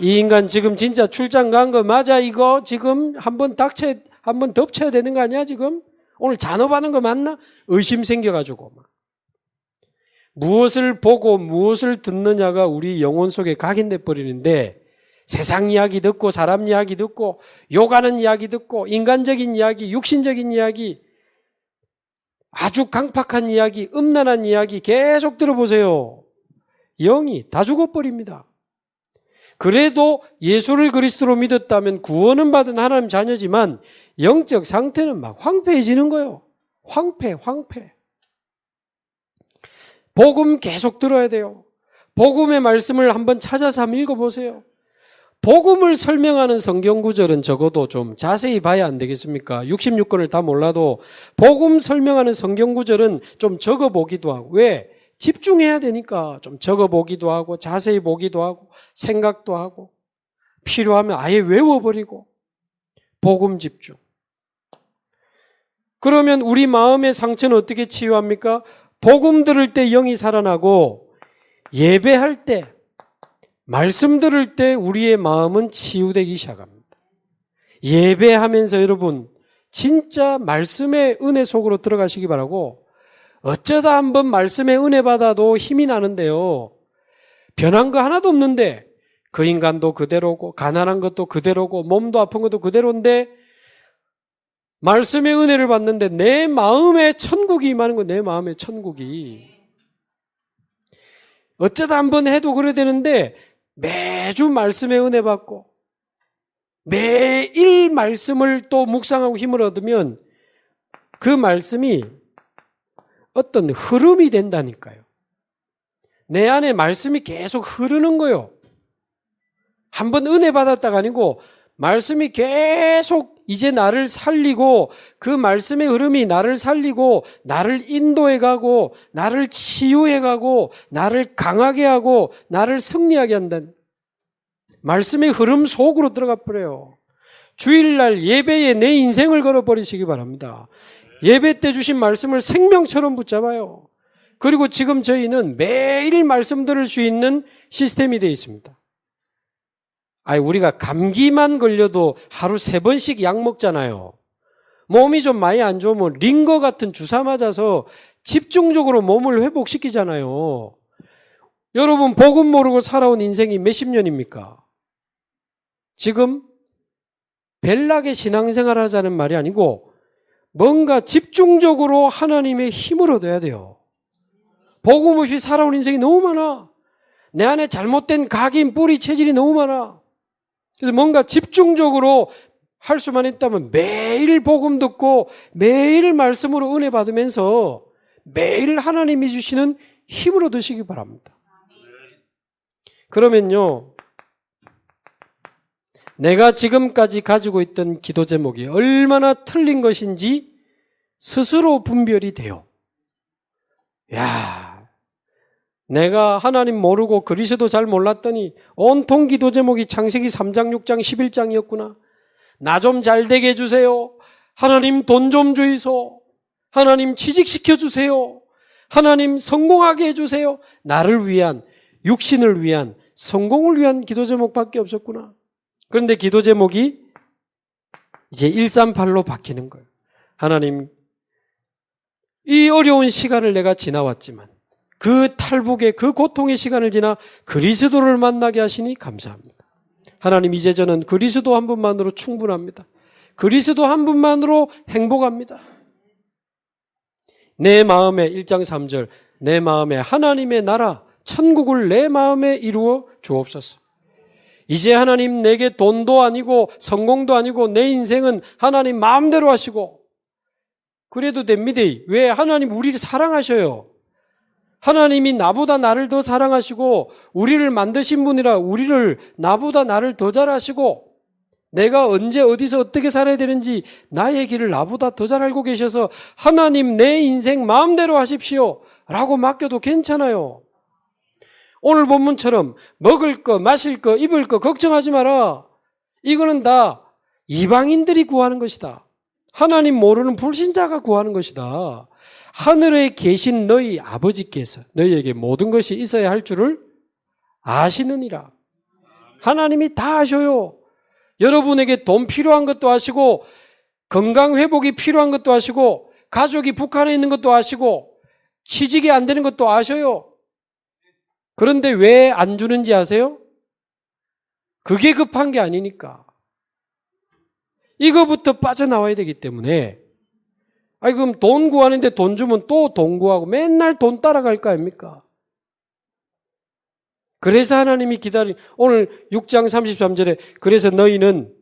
이 인간 지금 진짜 출장 간 거 맞아 이거? 지금 한번 덮쳐야 되는 거 아니야 지금? 오늘 잔업하는 거 맞나? 의심 생겨가지고 막. 무엇을 보고 무엇을 듣느냐가 우리 영혼 속에 각인돼 버리는데 세상 이야기 듣고 사람 이야기 듣고 욕하는 이야기 듣고 인간적인 이야기 육신적인 이야기 아주 강팍한 이야기 음란한 이야기 계속 들어보세요. 영이 다 죽어버립니다. 그래도 예수를 그리스도로 믿었다면 구원은 받은 하나님 자녀지만 영적 상태는 막 황폐해지는 거예요. 황폐. 복음 계속 들어야 돼요. 복음의 말씀을 한번 찾아서 한번 읽어보세요. 복음을 설명하는 성경 구절은 적어도 좀 자세히 봐야 안 되겠습니까? 66권을 다 몰라도 복음 설명하는 성경 구절은 좀 적어보기도 하고 왜? 집중해야 되니까 좀 적어보기도 하고 자세히 보기도 하고 생각도 하고 필요하면 아예 외워버리고 복음 집중. 그러면 우리 마음의 상처는 어떻게 치유합니까? 복음 들을 때 영이 살아나고 예배할 때, 말씀 들을 때 우리의 마음은 치유되기 시작합니다. 예배하면서 여러분 진짜 말씀의 은혜 속으로 들어가시기 바라고, 어쩌다 한번 말씀의 은혜 받아도 힘이 나는데요. 변한 거 하나도 없는데 그 인간도 그대로고 가난한 것도 그대로고 몸도 아픈 것도 그대로인데 말씀의 은혜를 받는데 내 마음에 천국이 임하는 거, 내 마음에 천국이. 어쩌다 한번 해도 그래야 되는데 매주 말씀의 은혜 받고 매일 말씀을 또 묵상하고 힘을 얻으면 그 말씀이 어떤 흐름이 된다니까요. 내 안에 말씀이 계속 흐르는 거요. 한번 은혜 받았다가 아니고 말씀이 계속 이제 나를 살리고 그 말씀의 흐름이 나를 살리고 나를 인도해 가고 나를 치유해 가고 나를 강하게 하고 나를 승리하게 한다는 말씀의 흐름 속으로 들어가 버려요. 주일날 예배에 내 인생을 걸어버리시기 바랍니다. 예배 때 주신 말씀을 생명처럼 붙잡아요. 그리고 지금 저희는 매일 말씀 들을 수 있는 시스템이 되어 있습니다. 우리가 감기만 걸려도 하루 3번씩 약 먹잖아요. 몸이 좀 많이 안 좋으면 링거 같은 주사 맞아서 집중적으로 몸을 회복시키잖아요. 여러분 복음 모르고 살아온 인생이 몇십 년입니까? 지금 벨락의 신앙생활 하자는 말이 아니고 뭔가 집중적으로 하나님의 힘을 얻어야 돼요. 복음 없이 살아온 인생이 너무 많아. 내 안에 잘못된 각인, 뿌리, 체질이 너무 많아. 그래서 뭔가 집중적으로 할 수만 있다면 매일 복음 듣고 매일 말씀으로 은혜 받으면서 매일 하나님이 주시는 힘을 얻으시기 바랍니다. 그러면요, 내가 지금까지 가지고 있던 기도 제목이 얼마나 틀린 것인지 스스로 분별이 돼요. 내가 하나님 모르고 그리스도 잘 몰랐더니 온통 기도 제목이 창세기 3장, 6장, 11장이었구나. 나 좀 잘 되게 해주세요. 하나님 돈 좀 주이소. 하나님 취직시켜 주세요. 하나님 성공하게 해주세요. 나를 위한, 육신을 위한, 성공을 위한 기도 제목밖에 없었구나. 그런데 기도 제목이 이제 138로 바뀌는 거예요. 하나님, 이 어려운 시간을 내가 지나왔지만 그 탈북의 그 고통의 시간을 지나 그리스도를 만나게 하시니 감사합니다. 하나님, 이제 저는 그리스도 한 분만으로 충분합니다. 그리스도 한 분만으로 행복합니다. 내 마음에 1장 3절 내 마음에 하나님의 나라 천국을 내 마음에 이루어 주옵소서. 이제 하나님, 내게 돈도 아니고 성공도 아니고 내 인생은 하나님 마음대로 하시고 그래도 됩니다. 왜? 하나님 우리를 사랑하셔요. 하나님이 나보다 나를 더 사랑하시고 우리를 만드신 분이라 우리를 나보다 나를 더 잘하시고 내가 언제 어디서 어떻게 살아야 되는지 나의 길을 나보다 더 잘 알고 계셔서 하나님 내 인생 마음대로 하십시오 라고 맡겨도 괜찮아요. 오늘 본문처럼 먹을 거, 마실 거, 입을 거 걱정하지 마라. 이거는 다 이방인들이 구하는 것이다. 하나님 모르는 불신자가 구하는 것이다. 하늘에 계신 너희 아버지께서 너희에게 모든 것이 있어야 할 줄을 아시느니라. 하나님이 다 아셔요. 여러분에게 돈 필요한 것도 아시고 건강 회복이 필요한 것도 아시고 가족이 북한에 있는 것도 아시고 취직이 안 되는 것도 아셔요. 그런데 왜 안 주는지 아세요? 그게 급한 게 아니니까. 이거부터 빠져나와야 되기 때문에. 그럼 돈 구하는데 돈 주면 또 돈 구하고 맨날 돈 따라갈 거 아닙니까? 그래서 하나님이 오늘 6장 33절에 그래서 너희는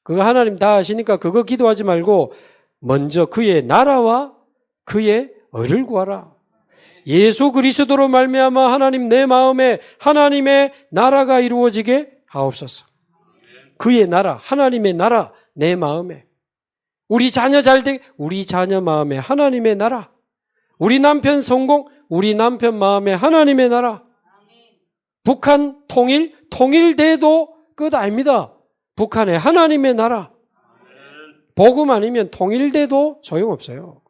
그거 하나님 다 아시니까 그거 기도하지 말고 먼저 그의 나라와 그의 의를 구하라. 예수 그리스도로 말미암아 하나님 내 마음에 하나님의 나라가 이루어지게 하옵소서. 그의 나라, 하나님의 나라 내 마음에. 우리 자녀 잘 되게, 우리 자녀 마음에 하나님의 나라. 우리 남편 성공, 우리 남편 마음에 하나님의 나라. 북한 통일돼도 끝 아닙니다. 북한에 하나님의 나라. 복음 아니면 통일돼도 소용없어요.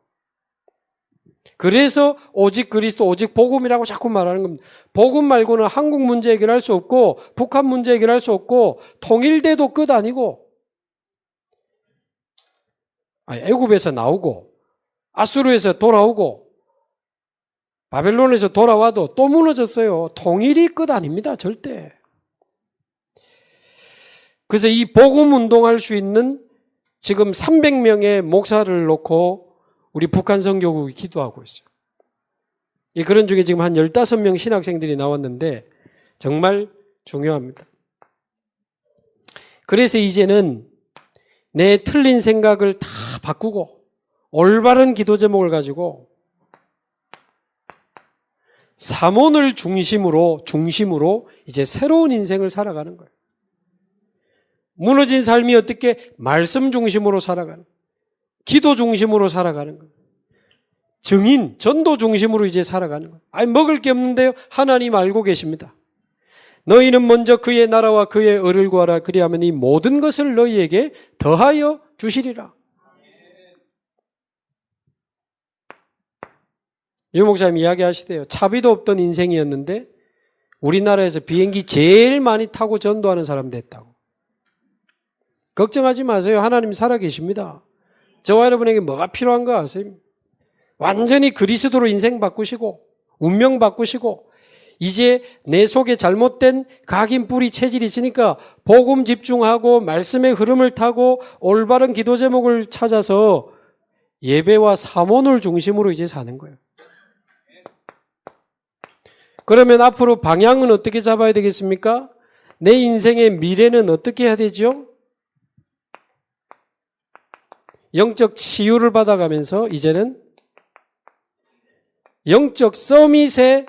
그래서 오직 그리스도, 오직 복음이라고 자꾸 말하는 겁니다. 복음 말고는 한국 문제 해결할 수 없고 북한 문제 해결할 수 없고 통일돼도 끝 아니고 애굽에서 나오고 아수르에서 돌아오고 바벨론에서 돌아와도 또 무너졌어요. 통일이 끝 아닙니다. 절대. 그래서 이 복음 운동할 수 있는 지금 300명의 목사를 놓고 우리 북한 선교국이 기도하고 있어요. 그런 중에 지금 한 15명 신학생들이 나왔는데 정말 중요합니다. 그래서 이제는 내 틀린 생각을 다 바꾸고 올바른 기도 제목을 가지고 사몬을 중심으로 이제 새로운 인생을 살아가는 거예요. 무너진 삶이 어떻게 말씀 중심으로 살아가는 거예요. 기도 중심으로 살아가는 거예요. 증인, 전도 중심으로 이제 살아가는 거예요. 아니 먹을 게 없는데요. 하나님 알고 계십니다. 너희는 먼저 그의 나라와 그의 의를 구하라. 그리하면 이 모든 것을 너희에게 더하여 주시리라. 유 목사님 이야기하시대요. 차비도 없던 인생이었는데 우리나라에서 비행기 제일 많이 타고 전도하는 사람 됐다고. 걱정하지 마세요. 하나님 살아계십니다. 저와 여러분에게 뭐가 필요한 거 아세요? 완전히 그리스도로 인생 바꾸시고 운명 바꾸시고 이제 내 속에 잘못된 각인 뿌리 체질이 있으니까 복음 집중하고 말씀의 흐름을 타고 올바른 기도 제목을 찾아서 예배와 사모를 중심으로 이제 사는 거예요. 그러면 앞으로 방향은 어떻게 잡아야 되겠습니까? 내 인생의 미래는 어떻게 해야 되죠? 영적 치유를 받아가면서 이제는 영적 서밋의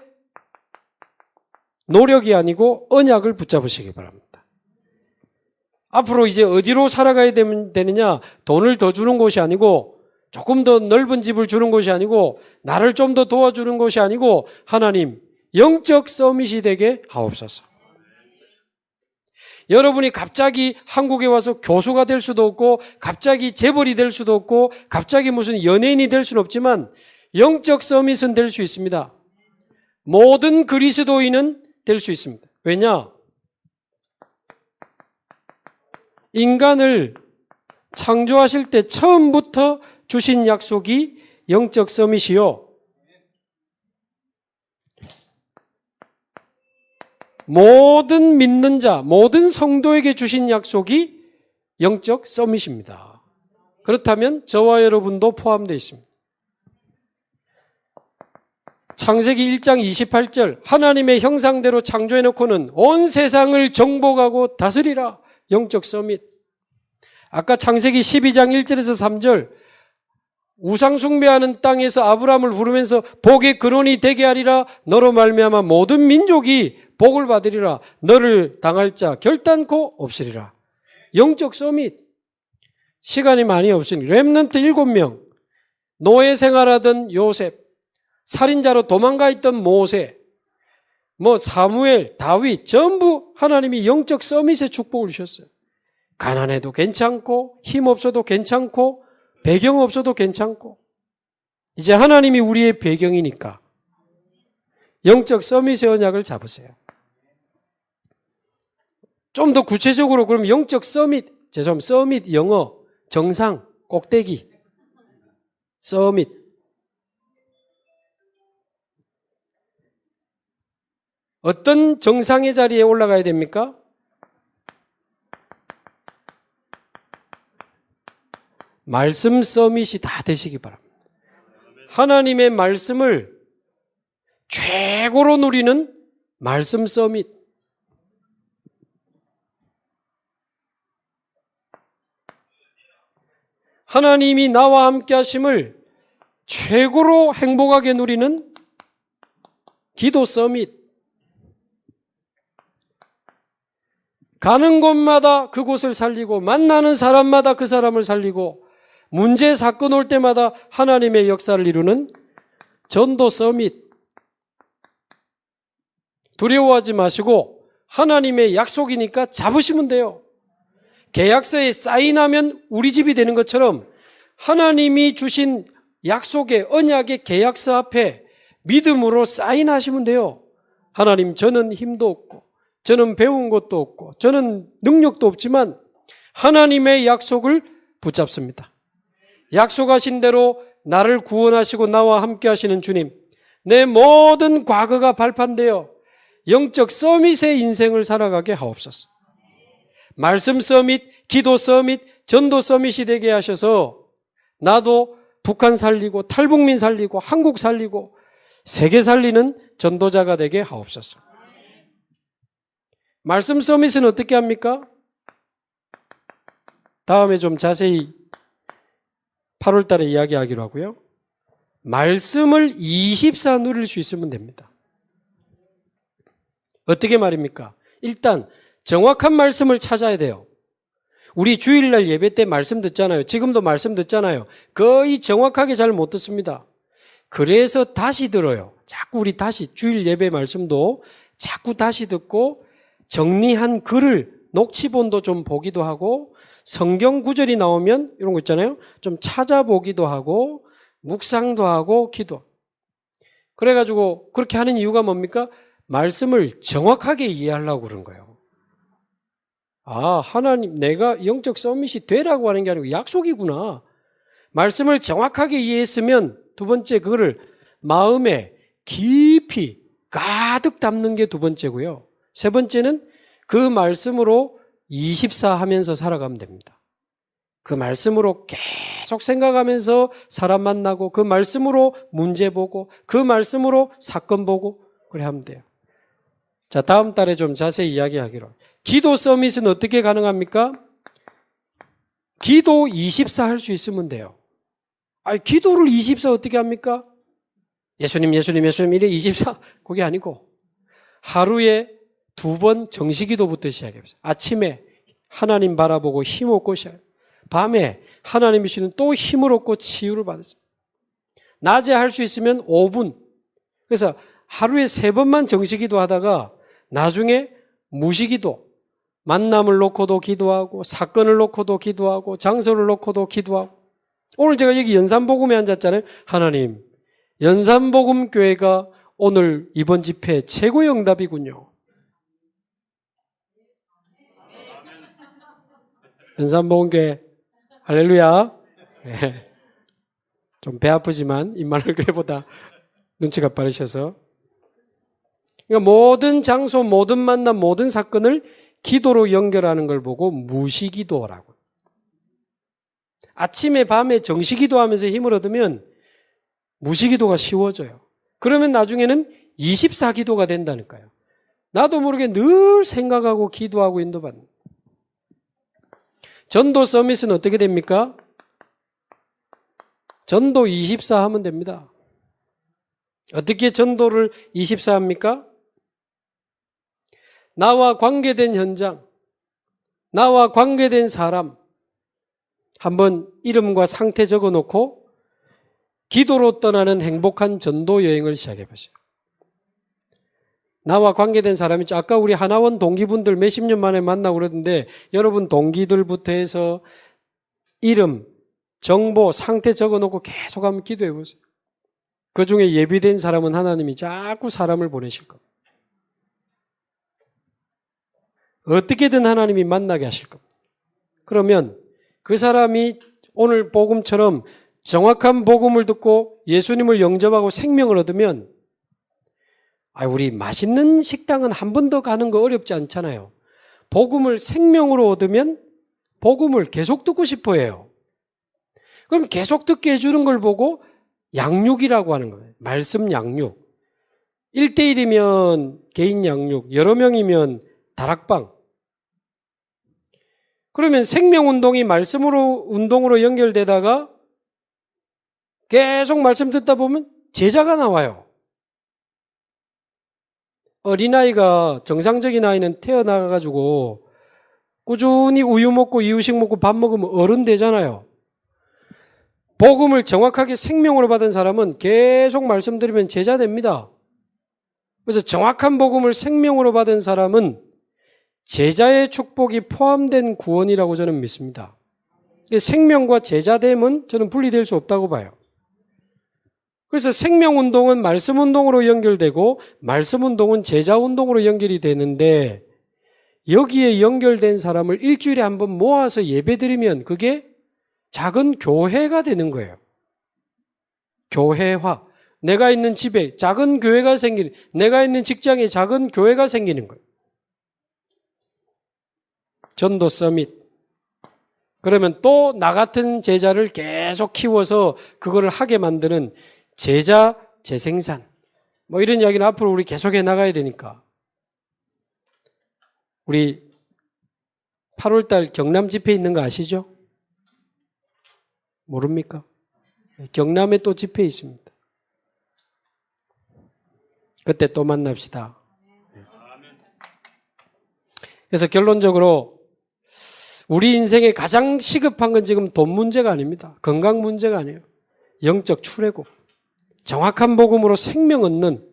노력이 아니고 언약을 붙잡으시기 바랍니다. 앞으로 이제 어디로 살아가야 되느냐? 돈을 더 주는 곳이 아니고 조금 더 넓은 집을 주는 것이 아니고 나를 좀 더 도와주는 것이 아니고 하나님 영적 서밋이 되게 하옵소서. 여러분이 갑자기 한국에 와서 교수가 될 수도 없고 갑자기 재벌이 될 수도 없고 갑자기 무슨 연예인이 될 수는 없지만 영적 서밋은 될 수 있습니다. 모든 그리스도인은 될 수 있습니다. 왜냐? 인간을 창조하실 때 처음부터 주신 약속이 영적 서밋이요. 모든 믿는 자, 모든 성도에게 주신 약속이 영적 서밋입니다. 그렇다면 저와 여러분도 포함되어 있습니다. 창세기 1장 28절 하나님의 형상대로 창조해놓고는 온 세상을 정복하고 다스리라. 영적 서밋. 아까 창세기 12장 1절에서 3절 우상 숭배하는 땅에서 아브라함을 부르면서 복의 근원이 되게 하리라. 너로 말미암아 모든 민족이 복을 받으리라. 너를 당할 자 결단코 없으리라. 영적 서밋. 시간이 많이 없으니 렘넌트 7명, 노예 생활하던 요셉, 살인자로 도망가 있던 모세, 사무엘, 다윗 전부 하나님이 영적 서밋의 축복을 주셨어요. 가난해도 괜찮고 힘 없어도 괜찮고 배경 없어도 괜찮고 이제 하나님이 우리의 배경이니까 영적 서밋의 언약을 잡으세요. 좀 더 구체적으로 그럼 영적 서밋, 서밋 영어 정상 꼭대기 서밋 어떤 정상의 자리에 올라가야 됩니까? 말씀 서밋이 다 되시기 바랍니다. 하나님의 말씀을 최고로 누리는 말씀 서밋. 하나님이 나와 함께 하심을 최고로 행복하게 누리는 기도 서밋. 가는 곳마다 그곳을 살리고 만나는 사람마다 그 사람을 살리고 문제 사건 올 때마다 하나님의 역사를 이루는 전도 서밋. 두려워하지 마시고 하나님의 약속이니까 잡으시면 돼요. 계약서에 사인하면 우리 집이 되는 것처럼 하나님이 주신 약속의 언약의 계약서 앞에 믿음으로 사인하시면 돼요. 하나님, 저는 힘도 없고 저는 배운 것도 없고 저는 능력도 없지만 하나님의 약속을 붙잡습니다. 약속하신 대로 나를 구원하시고 나와 함께 하시는 주님, 내 모든 과거가 발판되어 영적 서밋의 인생을 살아가게 하옵소서. 말씀 서밋, 기도 서밋, 전도 서밋이 되게 하셔서 나도 북한 살리고 탈북민 살리고 한국 살리고 세계 살리는 전도자가 되게 하옵소서. 말씀 서밋은 어떻게 합니까? 다음에 좀 자세히 8월 달에 이야기하기로 하고요. 말씀을 24 누릴 수 있으면 됩니다. 어떻게 말입니까? 일단 정확한 말씀을 찾아야 돼요. 우리 주일날 예배 때 말씀 듣잖아요. 지금도 말씀 듣잖아요. 거의 정확하게 잘 못 듣습니다. 그래서 다시 들어요. 자꾸 우리 다시 주일 예배 말씀도 자꾸 다시 듣고 정리한 글을 녹취본도 좀 보기도 하고 성경 구절이 나오면 이런 거 있잖아요. 좀 찾아보기도 하고 묵상도 하고 기도. 그래가지고 그렇게 하는 이유가 뭡니까? 말씀을 정확하게 이해하려고 그런 거예요. 아, 하나님, 내가 영적 서밋이 되라고 하는 게 아니고 약속이구나. 말씀을 정확하게 이해했으면 두 번째 그거를 마음에 깊이 가득 담는 게 두 번째고요. 세 번째는 그 말씀으로 24 하면서 살아가면 됩니다. 그 말씀으로 계속 생각하면서 사람 만나고 그 말씀으로 문제 보고 그 말씀으로 사건 보고 그래 하면 돼요. 자, 다음 달에 좀 자세히 이야기하기로. 기도 서밋은 어떻게 가능합니까? 기도 24 할 수 있으면 돼요. 아니, 기도를 24 어떻게 합니까? 예수님 이래 24 그게 아니고 하루에 2번 정시기도부터 시작해보세요. 아침에 하나님 바라보고 힘 얻고 시작해요. 밤에 하나님 주시는 또 힘을 얻고 치유를 받았습니다. 낮에 할 수 있으면 5분. 그래서 하루에 3번만 정시기도 하다가 나중에 무시기도, 만남을 놓고도 기도하고 사건을 놓고도 기도하고 장소를 놓고도 기도하고. 오늘 제가 여기 연산복음에 앉았잖아요. 하나님, 연산복음교회가 오늘 이번 집회 최고의 응답이군요. 연산복음교회 할렐루야. 네. 좀 배 아프지만 임마누엘 교회보다 눈치가 빠르셔서. 그러니까 모든 장소, 모든 만남, 모든 사건을 기도로 연결하는 걸 보고 무시기도라고. 아침에 밤에 정시기도하면서 힘을 얻으면 무시기도가 쉬워져요. 그러면 나중에는 24기도가 된다니까요. 나도 모르게 늘 생각하고 기도하고 인도받는. 전도 서밋은 어떻게 됩니까? 전도 24 하면 됩니다. 어떻게 전도를 24 합니까? 나와 관계된 현장, 나와 관계된 사람 한번 이름과 상태 적어놓고 기도로 떠나는 행복한 전도 여행을 시작해보세요. 나와 관계된 사람이 있죠. 아까 우리 하나원 동기분들 몇십 년 만에 만나고 그러던데 여러분 동기들부터 해서 이름, 정보, 상태 적어놓고 계속 한번 기도해보세요. 그 중에 예비된 사람은 하나님이 자꾸 사람을 보내실 겁니다. 어떻게든 하나님이 만나게 하실 겁니다. 그러면 그 사람이 오늘 복음처럼 정확한 복음을 듣고 예수님을 영접하고 생명을 얻으면 우리 맛있는 식당은 한 번 더 가는 거 어렵지 않잖아요. 복음을 생명으로 얻으면 복음을 계속 듣고 싶어 해요. 그럼 계속 듣게 해주는 걸 보고 양육이라고 하는 거예요. 말씀 양육. 1:1이면 개인 양육, 여러 명이면 다락방. 그러면 생명운동이 말씀으로 운동으로 연결되다가 계속 말씀 듣다 보면 제자가 나와요. 어린아이가 정상적인 아이는 태어나가지고 꾸준히 우유 먹고 이유식 먹고 밥 먹으면 어른 되잖아요. 복음을 정확하게 생명으로 받은 사람은 계속 말씀 들으면 제자 됩니다. 그래서 정확한 복음을 생명으로 받은 사람은 제자의 축복이 포함된 구원이라고 저는 믿습니다. 생명과 제자됨은 저는 분리될 수 없다고 봐요. 그래서 생명운동은 말씀운동으로 연결되고 말씀운동은 제자운동으로 연결이 되는데 여기에 연결된 사람을 일주일에 한번 모아서 예배드리면 그게 작은 교회가 되는 거예요. 교회화. 내가 있는 집에 작은 교회가 생기는, 내가 있는 직장에 작은 교회가 생기는 거예요. 전도 서밋. 그러면 또 나 같은 제자를 계속 키워서 그거를 하게 만드는 제자 재생산. 뭐 이런 이야기는 앞으로 우리 계속해 나가야 되니까. 우리 8월달 경남 집회 있는 거 아시죠? 모릅니까? 경남에 또 집회 있습니다. 그때 또 만납시다. 그래서 결론적으로 우리 인생에 가장 시급한 건 지금 돈 문제가 아닙니다. 건강 문제가 아니에요. 영적 출애굽. 정확한 복음으로 생명 얻는,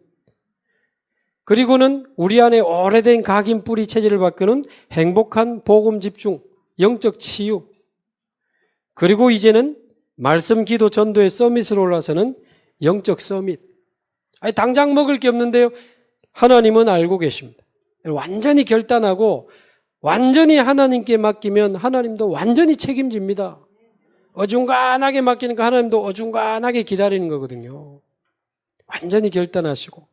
그리고는 우리 안에 오래된 각인 뿌리 체질을 바꾸는 행복한 복음 집중, 영적 치유. 그리고 이제는 말씀 기도 전도의 서밋으로 올라서는 영적 서밋. 아니, 당장 먹을 게 없는데요. 하나님은 알고 계십니다. 완전히 결단하고 완전히 하나님께 맡기면 하나님도 완전히 책임집니다. 어중간하게 맡기니까 하나님도 어중간하게 기다리는 거거든요. 완전히 결단하시고.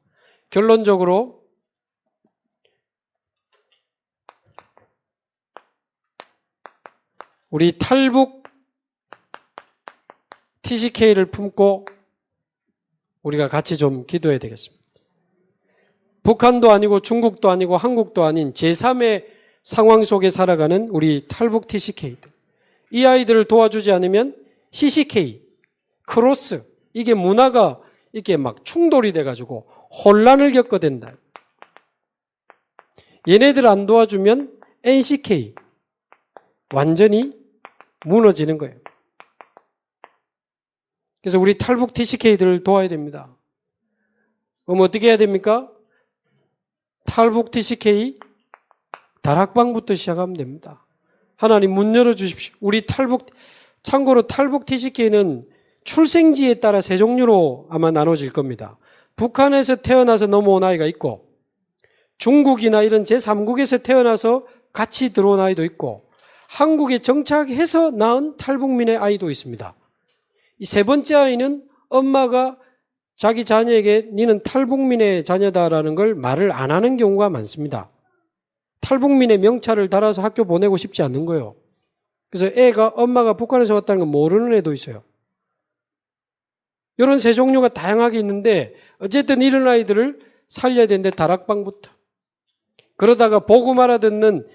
결론적으로 우리 탈북 TCK를 품고 우리가 같이 좀 기도해야 되겠습니다. 북한도 아니고 중국도 아니고 한국도 아닌 제3의 상황 속에 살아가는 우리 탈북 TCK들. 이 아이들을 도와주지 않으면 CCK, 크로스, 이게 문화가 이렇게 막 충돌이 돼가지고 혼란을 겪게 된다. 얘네들 안 도와주면 NCK, 완전히 무너지는 거예요. 그래서 우리 탈북 TCK들을 도와야 됩니다. 그럼 어떻게 해야 됩니까? 탈북 TCK 다락방부터 시작하면 됩니다. 하나님 문 열어주십시오. 우리 참고로 탈북 TCK는 출생지에 따라 세 종류로 아마 나눠질 겁니다. 북한에서 태어나서 넘어온 아이가 있고, 중국이나 이런 제3국에서 태어나서 같이 들어온 아이도 있고, 한국에 정착해서 낳은 탈북민의 아이도 있습니다. 이 세 번째 아이는 엄마가 자기 자녀에게 니는 탈북민의 자녀다라는 걸 말을 안 하는 경우가 많습니다. 탈북민의 명찰을 달아서 학교 보내고 싶지 않는 거예요. 그래서 애가 엄마가 북한에서 왔다는 걸 모르는 애도 있어요. 이런 세 종류가 다양하게 있는데 어쨌든 이런 아이들을 살려야 되는데 다락방부터. 그러다가 복음 알아듣는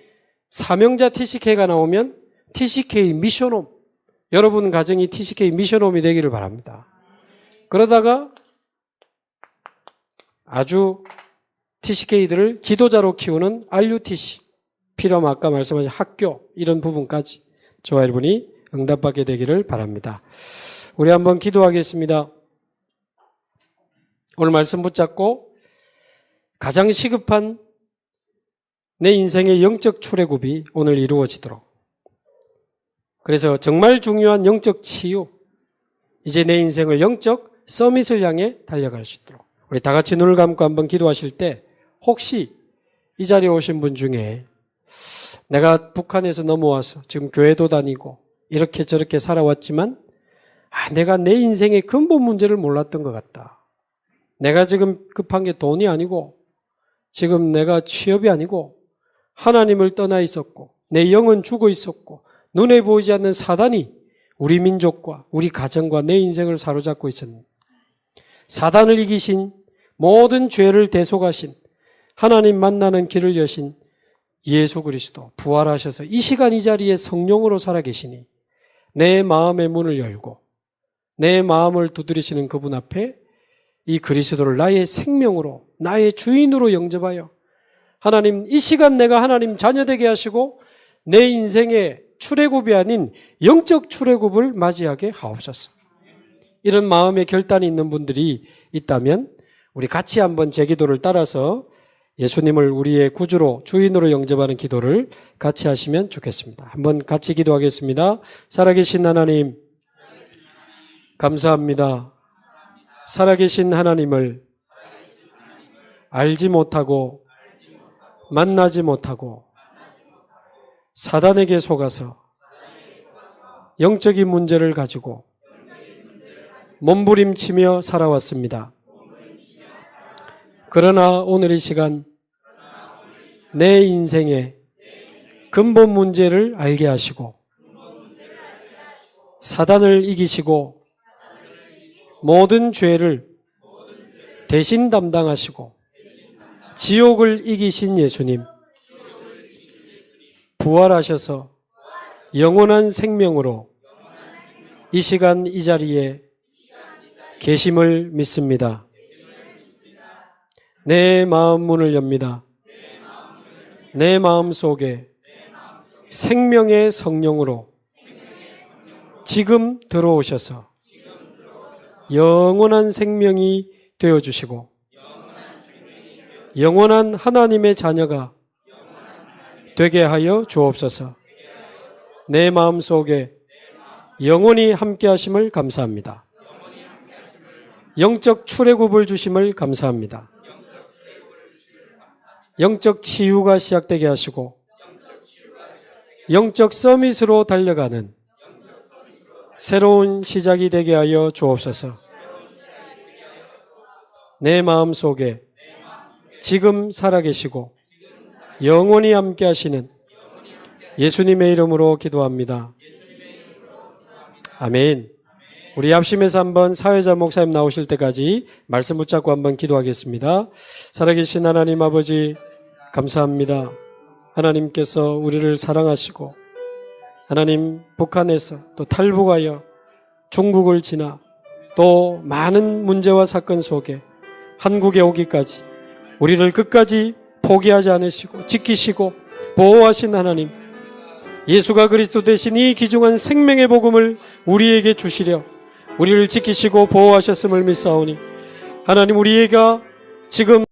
사명자 TCK가 나오면 TCK 미션홈. 여러분 가정이 TCK 미션홈이 되기를 바랍니다. 그러다가 아주 TCK들을 지도자로 키우는 RUTC, 필요하면 아까 말씀하신 학교 이런 부분까지 저와 여러분이 응답받게 되기를 바랍니다. 우리 한번 기도하겠습니다. 오늘 말씀 붙잡고 가장 시급한 내 인생의 영적 출애굽이 오늘 이루어지도록, 그래서 정말 중요한 영적 치유, 이제 내 인생을 영적 서밋을 향해 달려갈 수 있도록 우리 다 같이 눈을 감고 한번 기도하실 때 혹시 이 자리에 오신 분 중에 내가 북한에서 넘어와서 지금 교회도 다니고 이렇게 저렇게 살아왔지만 내가 내 인생의 근본 문제를 몰랐던 것 같다. 내가 지금 급한 게 돈이 아니고 지금 내가 취업이 아니고 하나님을 떠나 있었고 내 영은 죽어 있었고 눈에 보이지 않는 사단이 우리 민족과 우리 가정과 내 인생을 사로잡고 있었는데 사단을 이기신 모든 죄를 대속하신 하나님 만나는 길을 여신 예수 그리스도 부활하셔서 이 시간 이 자리에 성령으로 살아계시니 내 마음의 문을 열고 내 마음을 두드리시는 그분 앞에 이 그리스도를 나의 생명으로 나의 주인으로 영접하여 하나님 이 시간 내가 하나님 자녀되게 하시고 내 인생의 출애굽이 아닌 영적 출애굽을 맞이하게 하옵소서. 이런 마음의 결단이 있는 분들이 있다면 우리 같이 한번 제 기도를 따라서 예수님을 우리의 구주로 주인으로 영접하는 기도를 같이 하시면 좋겠습니다. 한번 같이 기도하겠습니다. 살아계신 하나님, 감사합니다. 살아계신 하나님을 알지 못하고 만나지 못하고 사단에게 속아서 영적인 문제를 가지고 몸부림치며 살아왔습니다. 그러나 오늘 이 시간 내 인생의 근본 문제를 알게 하시고 사단을 이기시고 모든 죄를 대신 담당하시고 지옥을 이기신 예수님, 부활하셔서 영원한 생명으로 이 시간 이 자리에 계심을 믿습니다. 내 마음 문을 엽니다. 내 마음 속에 생명의 성령으로 지금 들어오셔서 영원한 생명이 되어주시고 영원한 하나님의 자녀가 되게 하여 주옵소서. 내 마음 속에 영원히 함께 하심을 감사합니다. 영적 출애굽을 주심을 감사합니다. 영적 치유가 시작되게 하시고 영적 서밋으로 달려가는 새로운 시작이 되게 하여 주옵소서. 내 마음 속에 지금 살아계시고 영원히 함께 하시는 예수님의 이름으로 기도합니다. 아멘. 우리 합심해서 한번 사회자 목사님 나오실 때까지 말씀 붙잡고 한번 기도하겠습니다. 살아계신 하나님 아버지, 감사합니다. 하나님께서 우리를 사랑하시고 하나님 북한에서 또 탈북하여 중국을 지나 또 많은 문제와 사건 속에 한국에 오기까지 우리를 끝까지 포기하지 않으시고 지키시고 보호하신 하나님, 예수가 그리스도 되신 이 귀중한 생명의 복음을 우리에게 주시려 우리를 지키시고 보호하셨음을 믿사오니 하나님, 우리가 지금